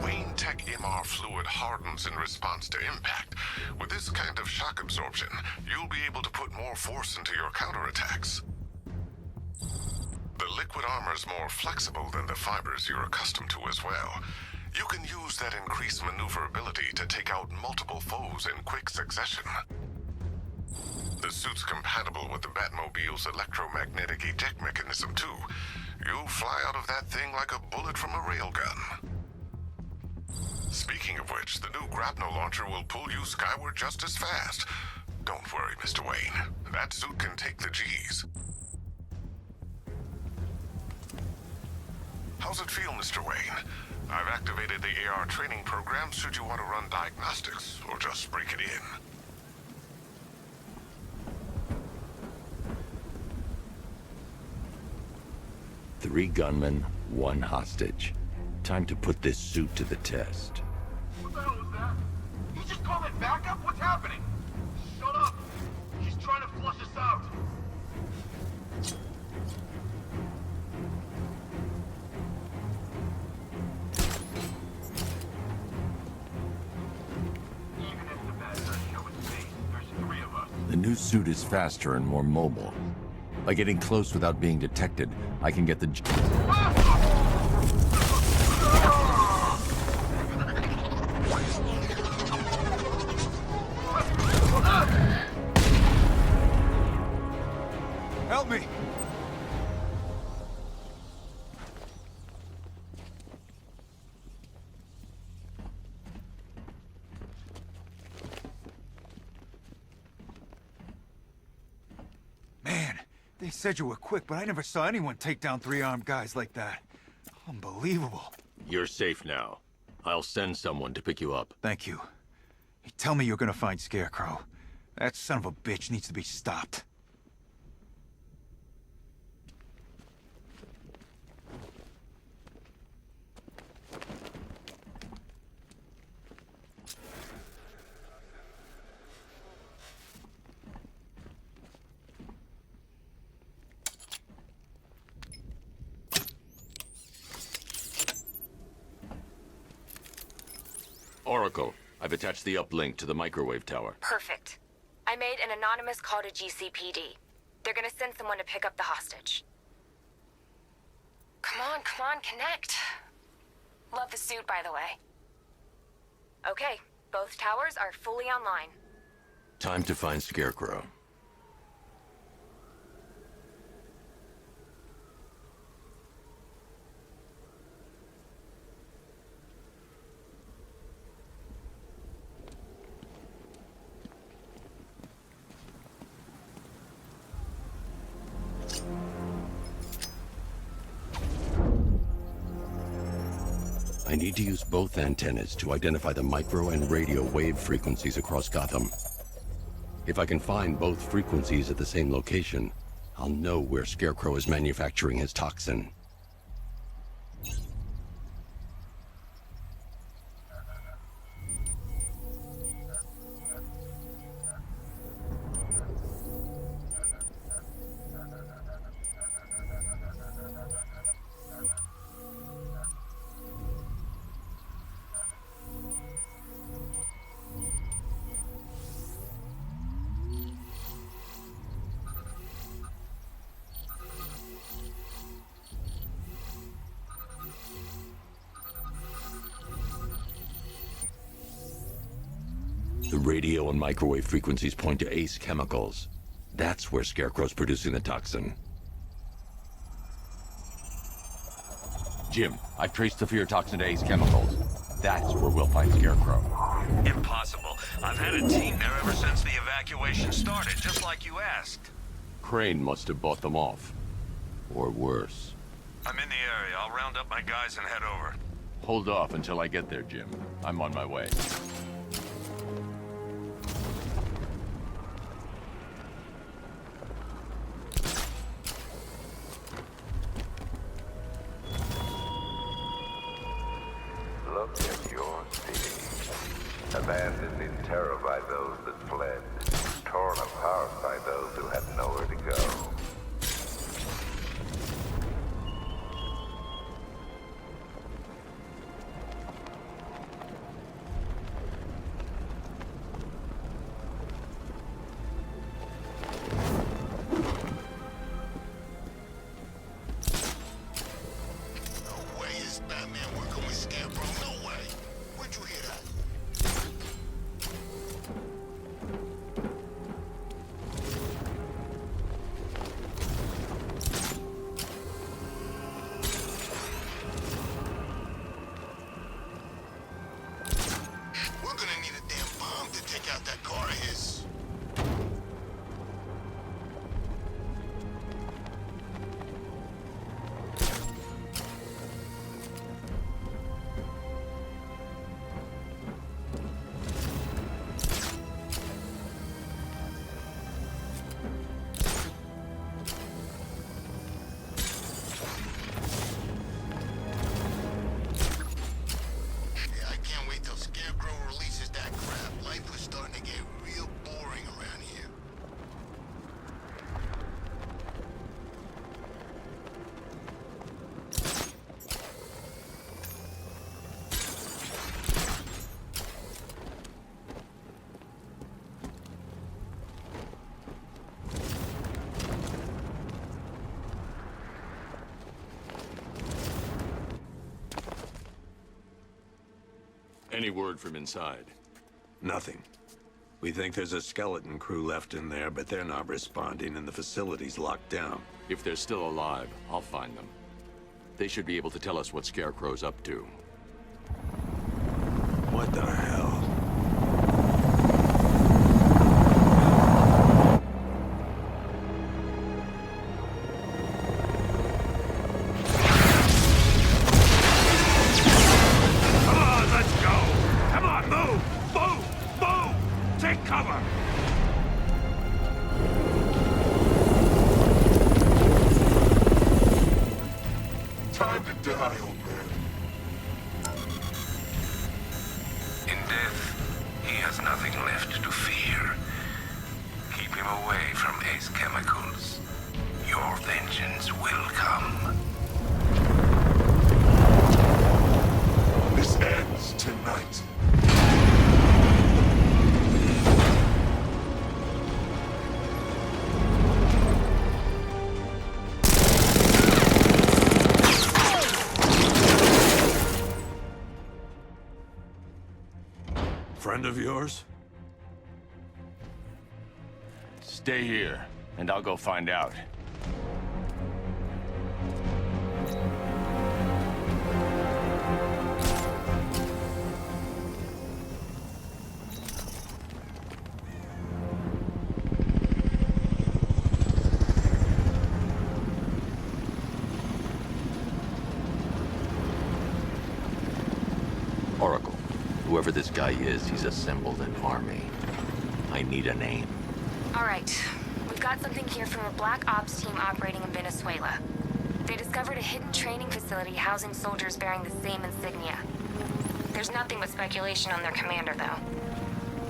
E: Wayne Tech MR fluid hardens in response to impact. With this kind of shock absorption, you'll be able to put more force into your counterattacks. The liquid armor's more flexible than the fibers you're accustomed to as well. You can use that increased maneuverability to take out multiple foes in quick succession. The suit's compatible with the Batmobile's electromagnetic eject mechanism, too. You'll fly out of that thing like a bullet from a railgun. Speaking of which, the new grapnel launcher will pull you skyward just as fast. Don't worry, Mr. Wayne. That suit can take the G's. How's it feel, Mr. Wayne? I've activated the AR training program should you want to run diagnostics, or just break it in.
V: Three gunmen, one hostage. Time to put this suit to the test.
H: What the hell was that? You just called it backup? What's happening? Shut up! He's trying to flush us out. Even if the bad guys show its face, there's three of us.
V: The new suit is faster and more mobile. By getting close without being detected, I can get the...
R: Help me! Man, they said you were quick, but I never saw anyone take down three armed guys like that. Unbelievable.
J: You're safe now. I'll send someone to pick you up.
R: Thank you. Hey, tell me you're gonna find Scarecrow. That son of a bitch needs to be stopped.
J: Oracle, I've attached the uplink to the microwave tower.
P: Perfect. I made an anonymous call to GCPD. They're gonna send someone to pick up the hostage. Come on, connect. Love the suit, by the way. Okay, both towers are fully online.
V: Time to find Scarecrow. I need to use both antennas to identify the micro and radio wave frequencies across Gotham. If I can find both frequencies at the same location, I'll know where Scarecrow is manufacturing his toxin. The radio and microwave frequencies point to Ace Chemicals. That's where Scarecrow's producing the toxin. Jim, I've traced the fear toxin to Ace Chemicals. That's where we'll find Scarecrow.
L: Impossible. I've had a team there ever since the evacuation started, just like you asked.
V: Crane must have bought them off. Or worse.
L: I'm in the area. I'll round up my guys and head over.
J: Hold off until I get there, Jim. I'm on my way.
N: Look at your city. Abandoned in terror by those that fled. Torn apart by those who had nowhere to go.
A: Any word from inside?
M: Nothing. We think there's a skeleton crew left in there, but they're not responding and the facility's locked down.
J: If they're still alive, I'll find them. They should be able to tell us what Scarecrow's up to.
M: What the hell? Friend of yours?
T: Stay here, and I'll go find out.
J: Oracle, whoever this guy is, he's assembled an army. I need a name.
P: All right. We've got something here from a Black Ops team operating in Venezuela. They discovered a hidden training facility housing soldiers bearing the same insignia. There's nothing but speculation on their commander, though.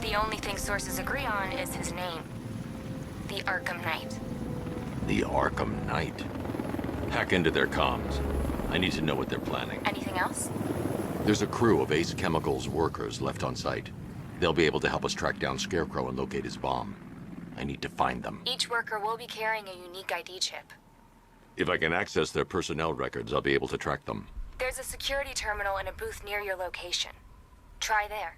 P: The only thing sources agree on is his name. The Arkham Knight.
J: The Arkham Knight? Hack into their comms. I need to know what they're planning.
P: Anything else?
J: There's a crew of Ace Chemicals workers left on site. They'll be able to help us track down Scarecrow and locate his bomb. I need to find them.
P: Each worker will be carrying a unique ID chip.
J: If I can access their personnel records, I'll be able to track them.
P: There's a security terminal in a booth near your location. Try there.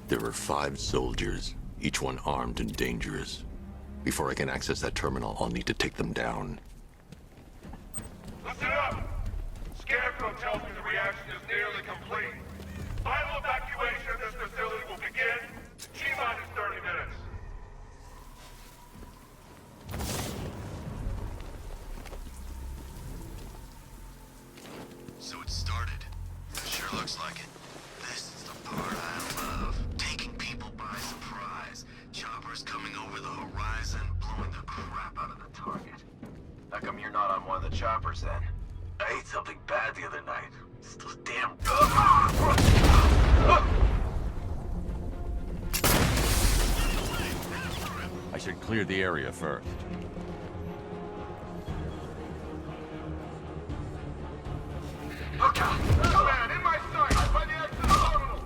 J: There are 5 soldiers, each one armed and dangerous. Before I can access that terminal, I'll need to take them down.
L: Listen up! Scarecrow tells me the reaction is nearly complete. Final evacuation of this facility will begin in T-minus 30 minutes.
H: is coming over the horizon, blowing the crap out of the target.
I: How come you're not on one of the choppers then?
H: I ate something bad the other night. It's those damn...
J: I should clear the area first.
H: Look out! Man, in my sight! By the exit of the terminal!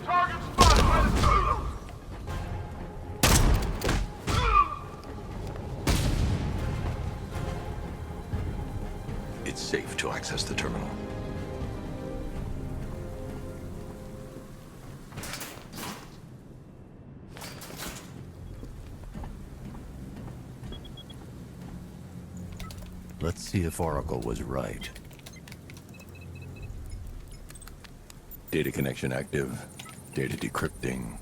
H: Target spotted by the terminal!
V: It's safe to access the terminal. Let's see if Oracle was right. Data connection active. Data decrypting.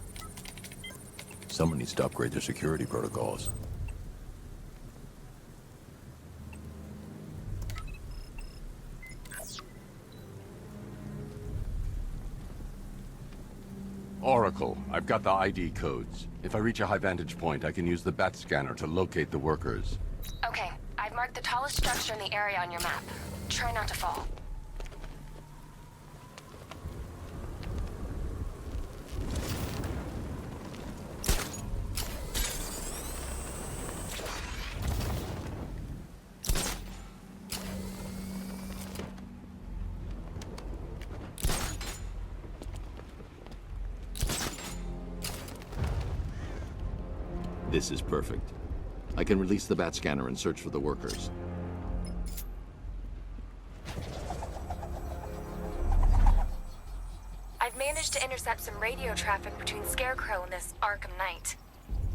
V: Someone needs to upgrade their security protocols.
J: Oracle, I've got the ID codes. If I reach a high vantage point, I can use the bat scanner to locate the workers.
P: Okay, I've marked the tallest structure in the area on your map. Try not to fall.
J: This is perfect. I can release the bat scanner and search for the workers.
P: I've managed to intercept some radio traffic between Scarecrow and this Arkham Knight.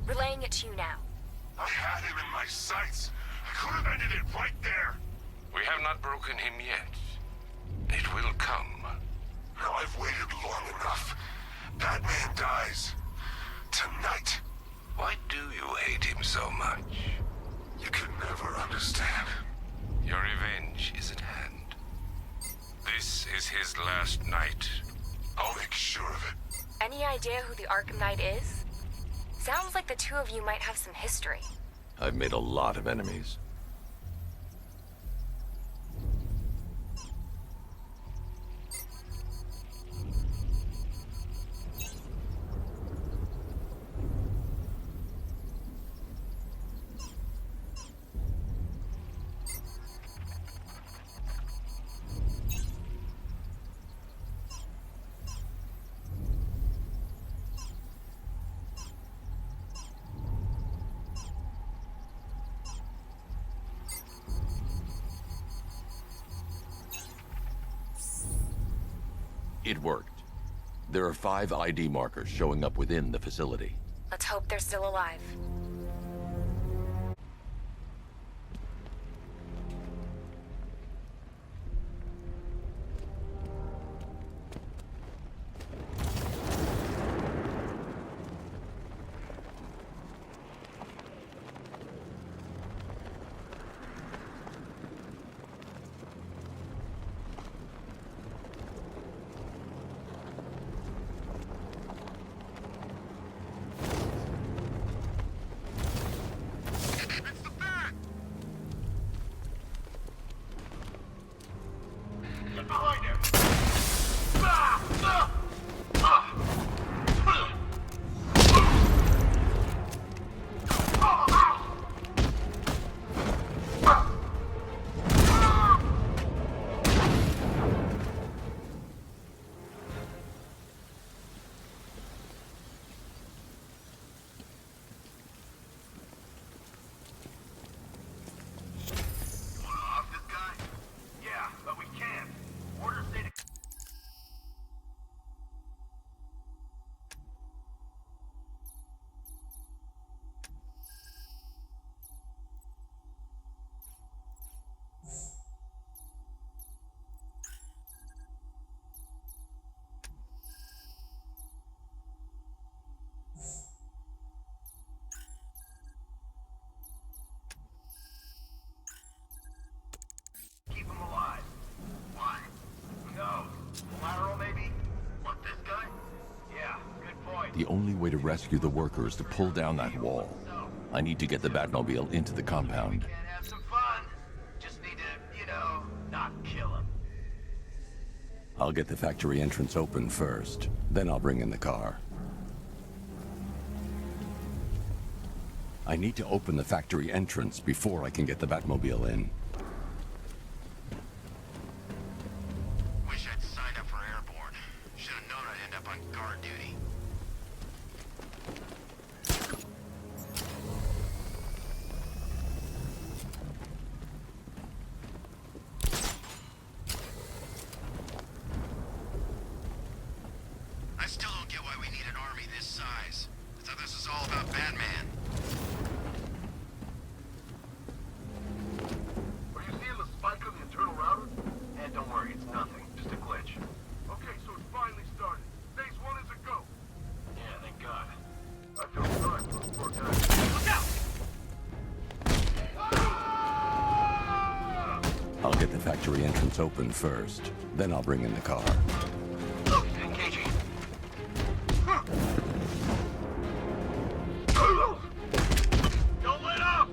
P: Relaying it to you now.
H: I had him in my sights. I could have ended it right there.
N: We have not broken him yet. It will come.
H: Now I've waited long enough. Batman dies. Tonight.
N: Why do you hate him so much?
H: You can never understand.
N: Your revenge is at hand. This is his last night.
H: I'll make sure of it.
P: Any idea who the Arkham Knight is? Sounds like the two of you might have some history.
V: I've made a lot of enemies.
J: It worked. There are 5 ID markers showing up within the facility.
P: Let's hope they're still alive.
V: only way to rescue the workers to pull down that wall. I need to get the Batmobile into the compound.
I: Have some fun. Just need to, you know, not kill him.
V: I'll get the factory entrance open first, then I'll bring in the car. I need to open the factory entrance before I can get the Batmobile in.
H: Wish I'd signed up for airborne. Should have known I'd end up on guard duty. I still don't get why we need an army this size. I thought this was all about Batman.
I: Are you seeing the spike on the internal router? And don't worry, it's nothing. Just a glitch. Okay, so it's finally started. Phase 1 is a go. Yeah, thank God. I feel sorry for the poor guy. Look out!
V: I'll get the factory entrance open first, then I'll bring in the car.
I: Engaging. Don't let up!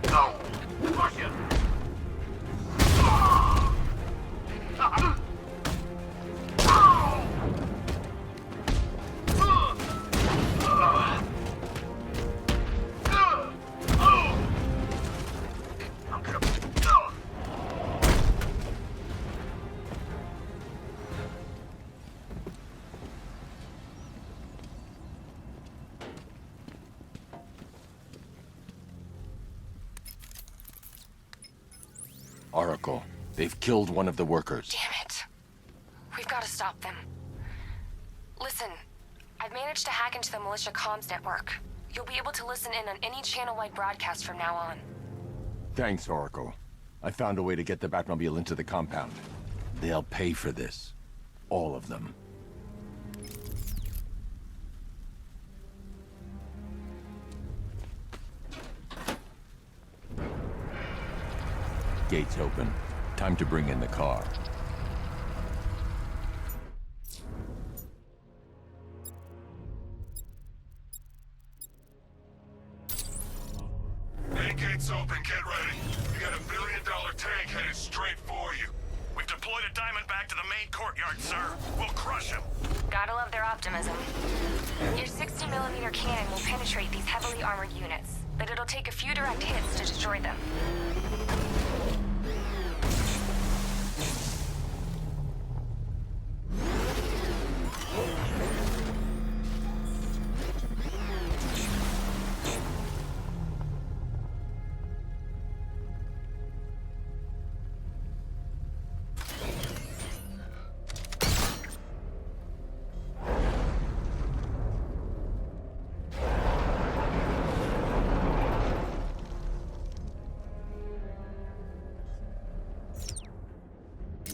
I: No! Push him! I'm gonna...
V: Oracle, they've killed one of the workers.
P: Damn it. We've got to stop them. Listen, I've managed to hack into the militia comms network. You'll be able to listen in on any channel-wide broadcast from now on.
V: Thanks, Oracle. I found a way to get the Batmobile into the compound. They'll pay for this. All of them. Gates open. Time to bring in the car.
L: Main gate's open, get ready. We got $1 billion tank headed straight for you. We've deployed a Diamondback to the main courtyard, sir. We'll crush him.
P: Gotta love their optimism. Your 60mm cannon will penetrate these heavily armored units, but it'll take a few direct hits to destroy them.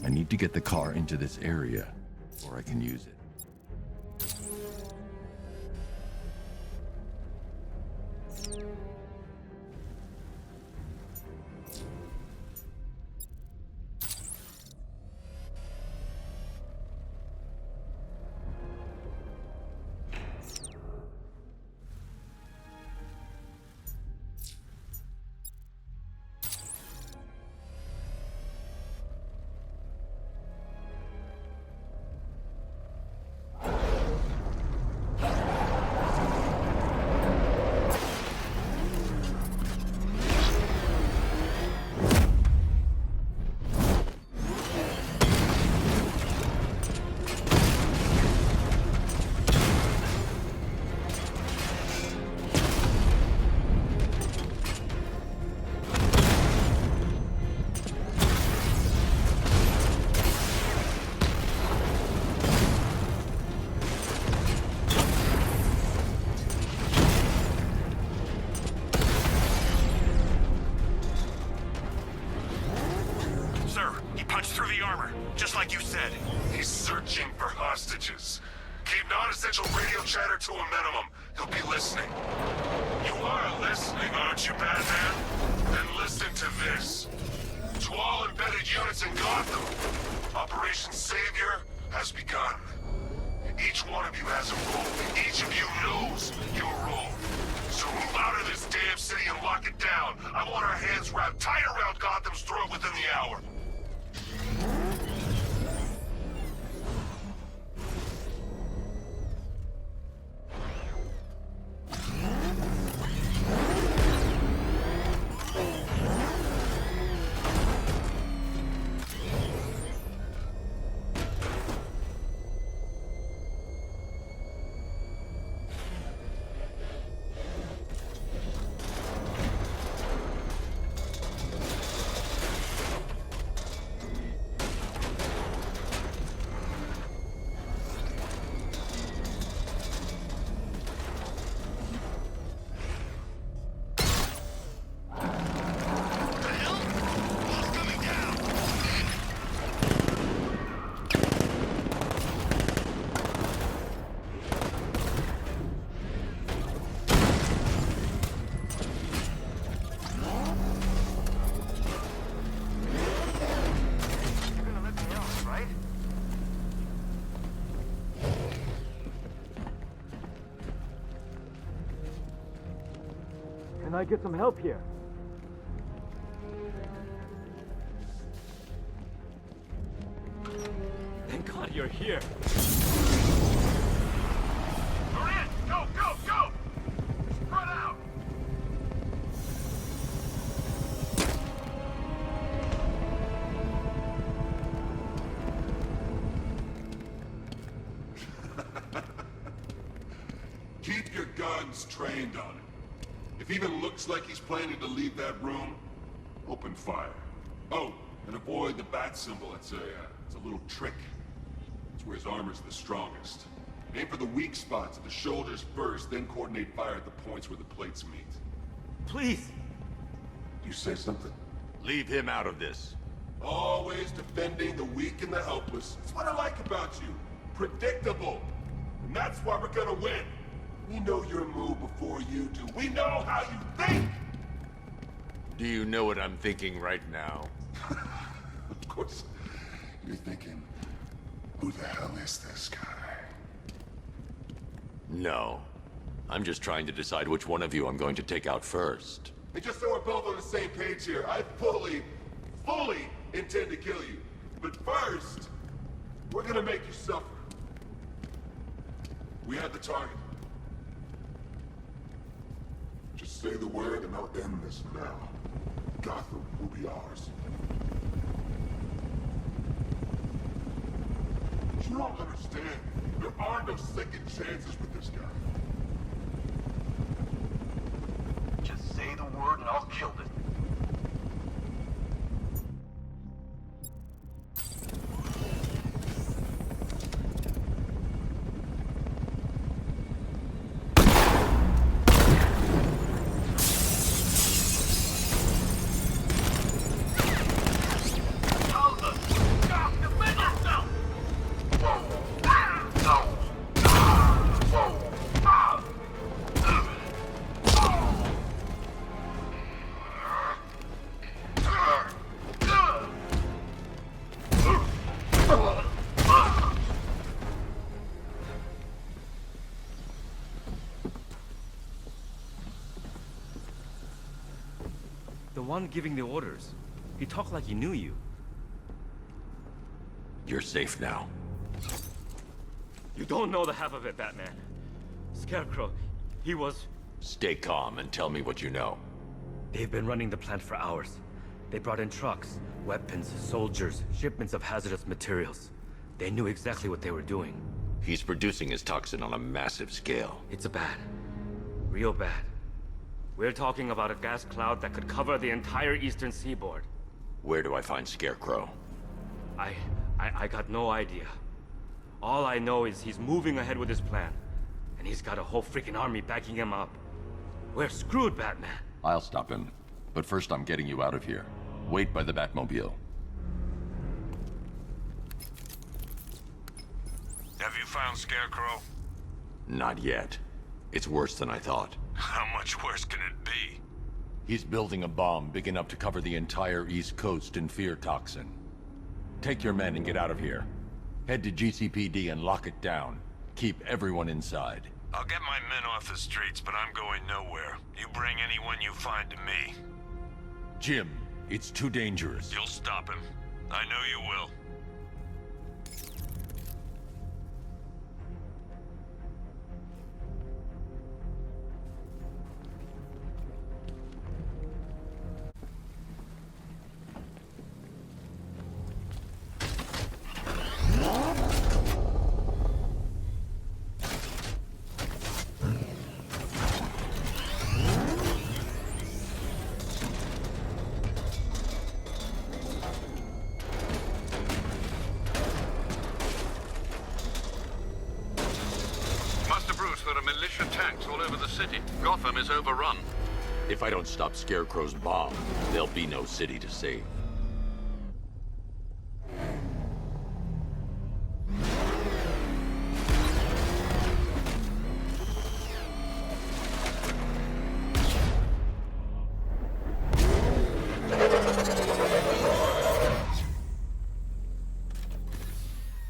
V: I need to get the car into this area, or I can use it.
L: Just like you said. He's searching for hostages. Keep non-essential radio chatter to a minimum. He'll be listening. You are listening, aren't you, Batman? Then listen to this. To all embedded units in Gotham, Operation Savior
E: has begun. Each one of you has a role. Each of you knows your role. So move out of this damn city and lock it down. I want our hands wrapped tight around Gotham's throat within the hour.
F: Can I get some help here? Thank God you're here.
E: Hurry in! Go, go, go! Spread out! Keep your guns trained on him. If he even looks like he's planning to leave that room, open fire. Oh, and avoid the bat symbol. It's a little trick. It's where his armor's the strongest. Aim for the weak spots at the shoulders first, then coordinate fire at the points where the plates meet.
F: Please!
E: You say something?
J: Leave him out of this.
E: Always defending the weak and the helpless. That's what I like about you. Predictable. And that's why we're gonna win. We know your move before you do. We know how you think!
J: Do you know what I'm thinking right now?
E: Of course. You're thinking, who the hell is this guy?
J: No. I'm just trying to decide which one of you I'm going to take out first.
E: And just so we're both on the same page here, I fully intend to kill you. But first, we're gonna make you suffer. We have the target. Just say the word and I'll end this now. Gotham will be ours. You don't understand. There are no second chances with this guy.
I: Just say the word and I'll kill this.
F: The one giving the orders. He talked like he knew you.
J: You're safe now.
F: You don't know the half of it, Batman. Scarecrow, he was...
J: Stay calm and tell me what you know.
F: They've been running the plant for hours. They brought in trucks, weapons, soldiers, shipments of hazardous materials. They knew exactly what they were doing.
J: He's producing his toxin on a massive scale.
F: It's bad. Real bad. We're talking about a gas cloud that could cover the entire eastern seaboard.
J: Where do I find Scarecrow?
F: I got no idea. All I know is he's moving ahead with his plan. And he's got a whole freaking army backing him up. We're screwed, Batman.
J: I'll stop him. But first I'm getting you out of here. Wait by the Batmobile.
L: Have you found Scarecrow?
J: Not yet. It's worse than I thought.
L: How much worse can it be?
J: He's building a bomb big enough to cover the entire East Coast in fear toxin. Take your men and get out of here. Head to GCPD and lock it down. Keep everyone inside.
L: I'll get my men off the streets, but I'm going nowhere. You bring anyone you find to me.
J: Jim, it's too dangerous.
L: You'll stop him. I know you will.
O: There are militia tanks all over the city. Gotham is overrun.
J: If I don't stop Scarecrow's bomb, there'll be no city to save.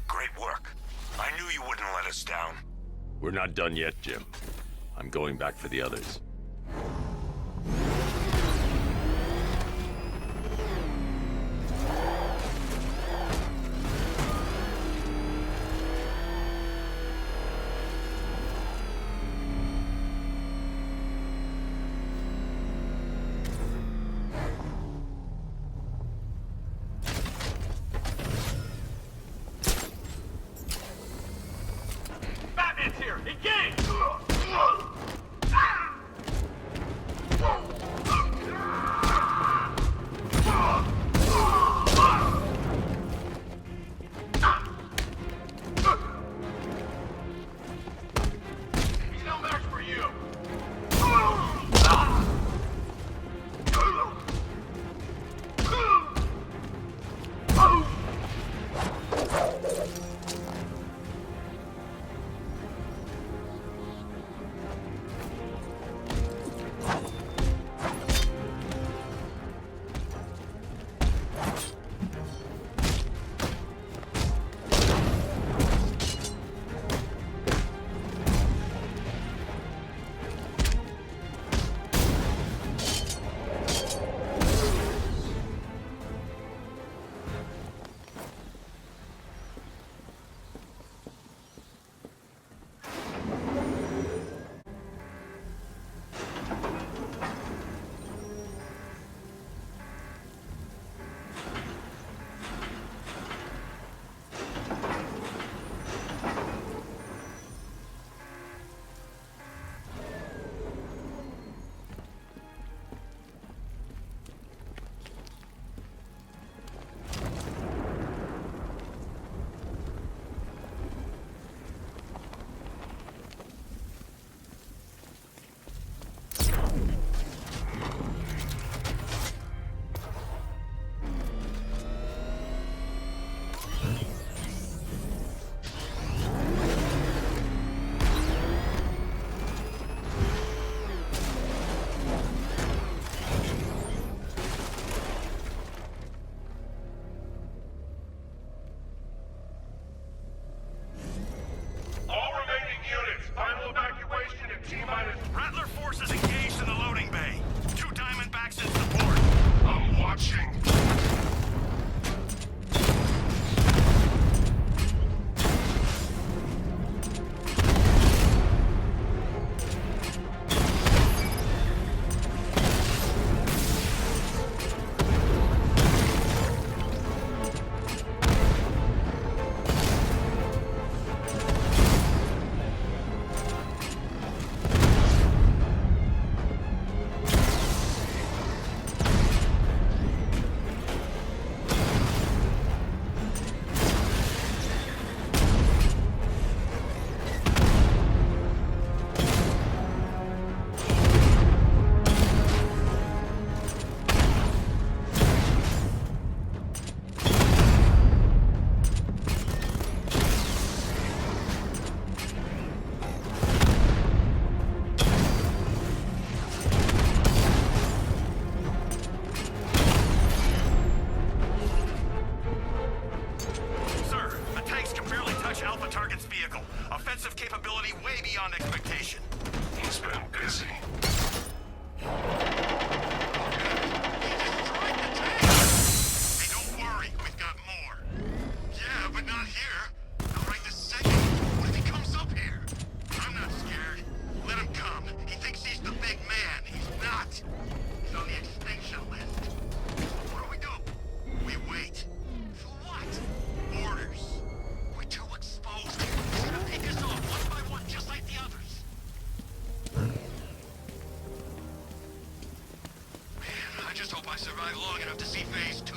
L: Great work. I knew you wouldn't let us down.
J: We're not done yet, Jim. I'm going back for the others.
L: Batman's here! Engage! He's no match for you! Rattler forces engaged in the loading bay. 2 Diamondbacks in support. I'm watching.
D: Offensive capability way beyond expectation.
E: He's been busy.
H: Hey, don't worry, we've got more. Yeah, but not here. Not right this second. What if he comes up here? I'm not scared. Let him come. He thinks he's the big man. He's not. He's on the extinction list. What do we do? We wait. For what? Orders. We're too exposed. He's gonna pick us off one by one, just like the others. Man, I just hope I survive long enough to see phase 2.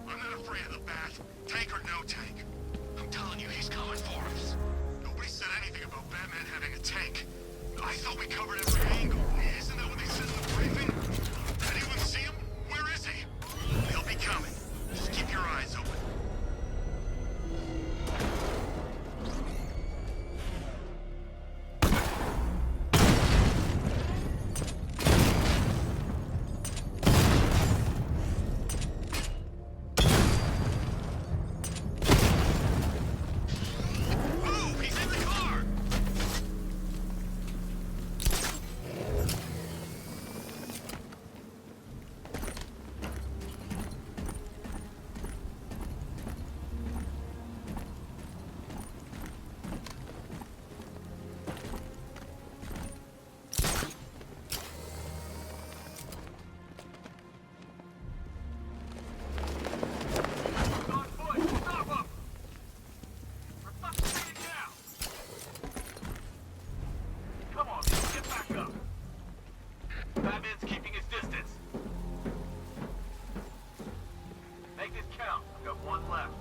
H: I'm not afraid of the bat, tank or no tank. I'm telling you, he's coming for us. Nobody said anything about Batman having a tank. I thought we covered every angle. Isn't that what they said in the briefing? Anyone see him? Where is he? He'll be coming. Just keep your eyes open. Move! He's in the car!
I: Come on, get back up. Batman's keeping his distance. Make this count. I've got one left.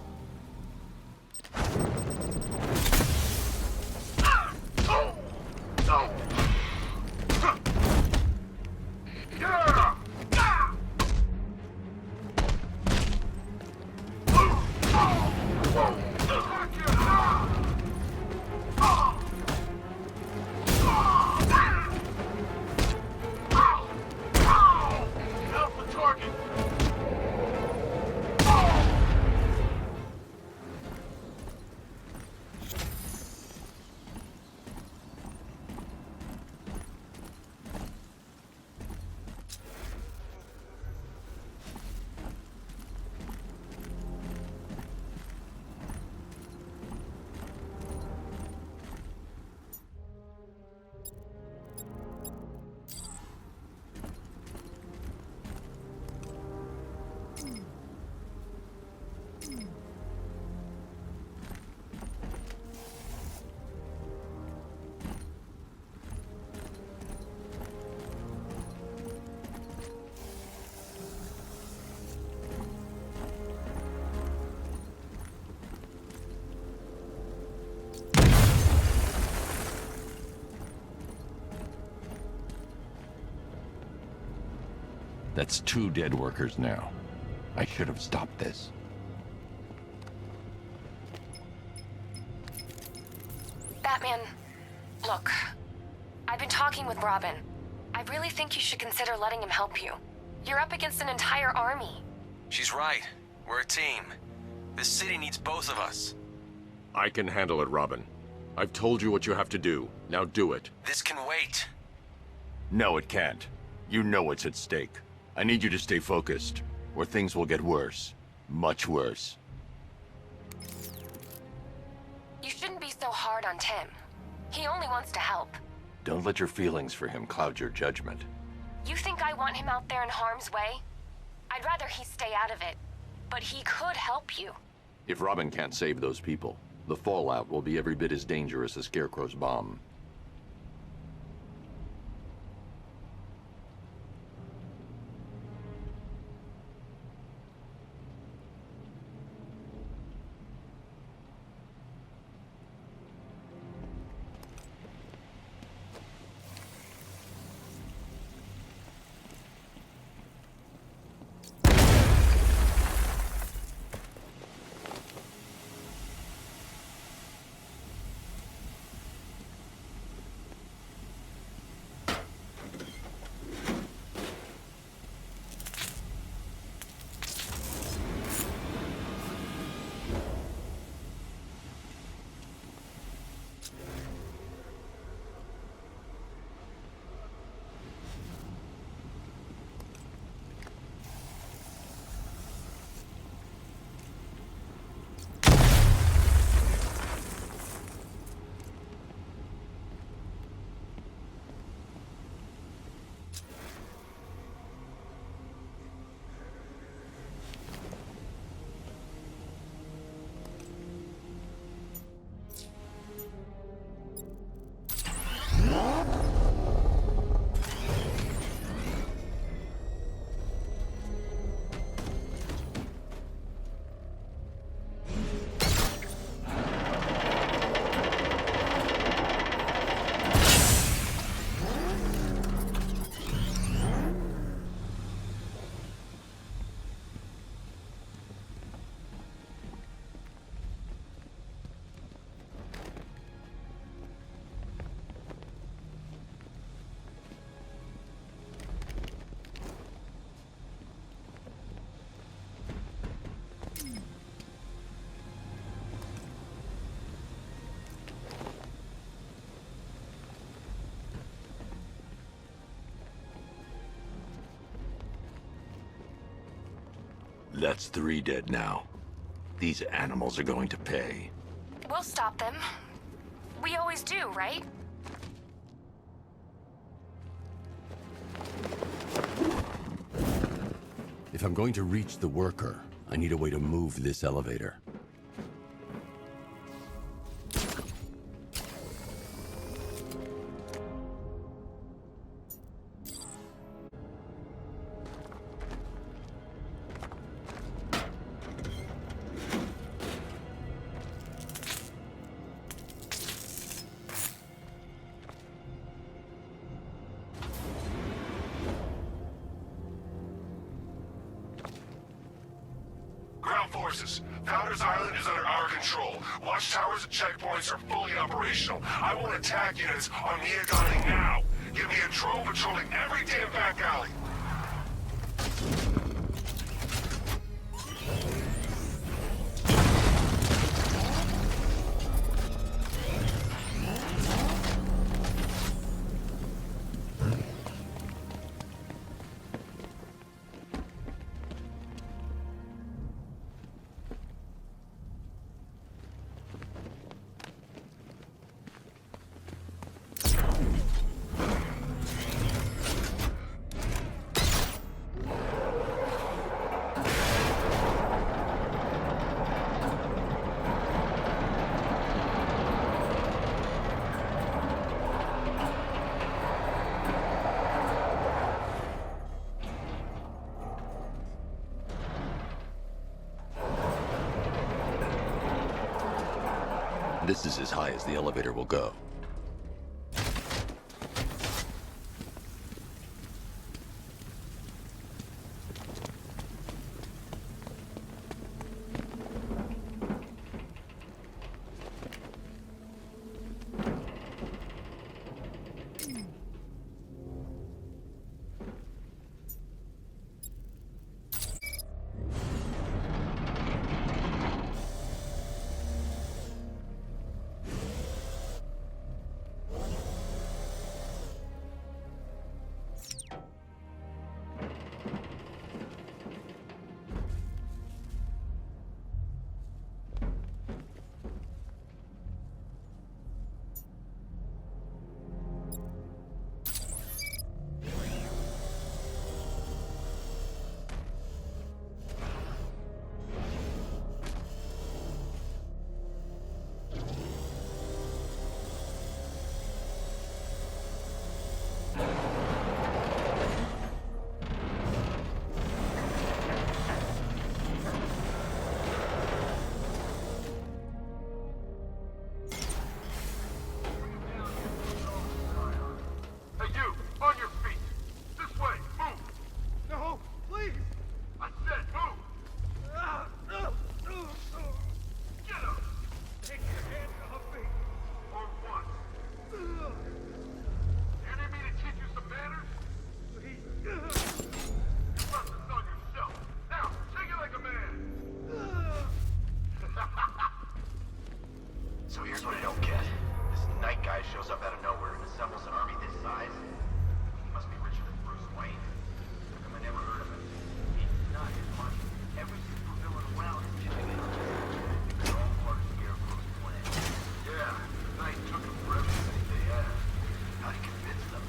I: Alpha target.
J: That's 2 dead workers now. I should have stopped this.
P: Batman, look. I've been talking with Robin. I really think you should consider letting him help you. You're up against an entire army.
K: She's right. We're a team. This city needs both of us.
A: I can handle it, Robin. I've told you what you have to do. Now do it.
K: This can wait.
J: No, it can't. You know what's at stake. I need you to stay focused, or things will get worse. Much worse.
P: You shouldn't be so hard on Tim. He only wants to help.
J: Don't let your feelings for him cloud your judgment.
P: You think I want him out there in harm's way? I'd rather he stay out of it. But he could help you.
J: If Robin can't save those people, the fallout will be every bit as dangerous as Scarecrow's bomb. That's 3 dead now. These animals are going to pay.
P: We'll stop them. We always do, right?
V: If I'm going to reach the worker, I need a way to move this elevator.
E: Ground forces, Founders Island is under our control. Watchtowers and checkpoints are fully operational. I want attack units on Miagani now. Give me a drone patrolling every damn back alley.
V: This is as high as the elevator will go.
H: So here's what I don't get. This night guy shows up out of nowhere and assembles an army this size. He must be richer than Bruce Wayne. How come I never heard of him? He's not his money. Every supervillain around is chipping in. It's all part of Scarecrow's plan. Yeah, Knight took him for everything they had. How'd he convince them?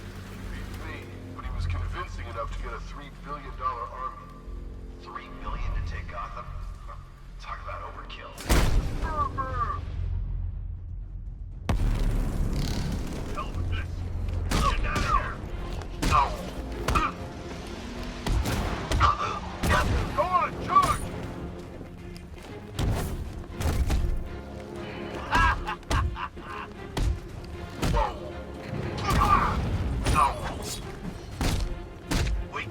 H: Beats me, but he was convincing enough to get a $3 billion army. $3 billion to take Gotham? Talk about overkill. Brr. Hell with this. Get down here. No. Go on, charge! Whoa. No. Wait.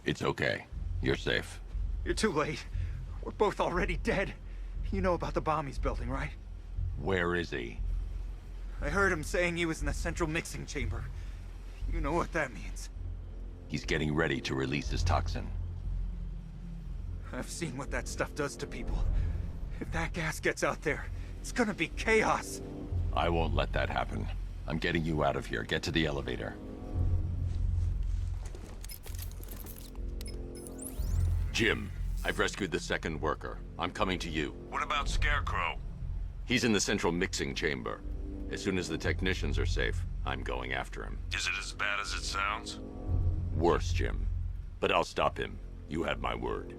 V: It's okay. You're safe.
R: You're too late. We're both already dead. You know about the bomb he's building, right?
V: Where is he?
R: I heard him saying he was in the central mixing chamber. You know what that means.
J: He's getting ready to release his toxin.
G: I've seen what that stuff does to people. If that gas gets out there, it's gonna be chaos.
J: I won't let that happen. I'm getting you out of here. Get to the elevator. Jim, I've rescued the second worker. I'm coming to you.
L: What about Scarecrow?
A: He's in the central mixing chamber. As soon as the technicians are safe, I'm going after him.
L: Is it as bad as it sounds?
A: Worse, Jim. But I'll stop him. You have my word.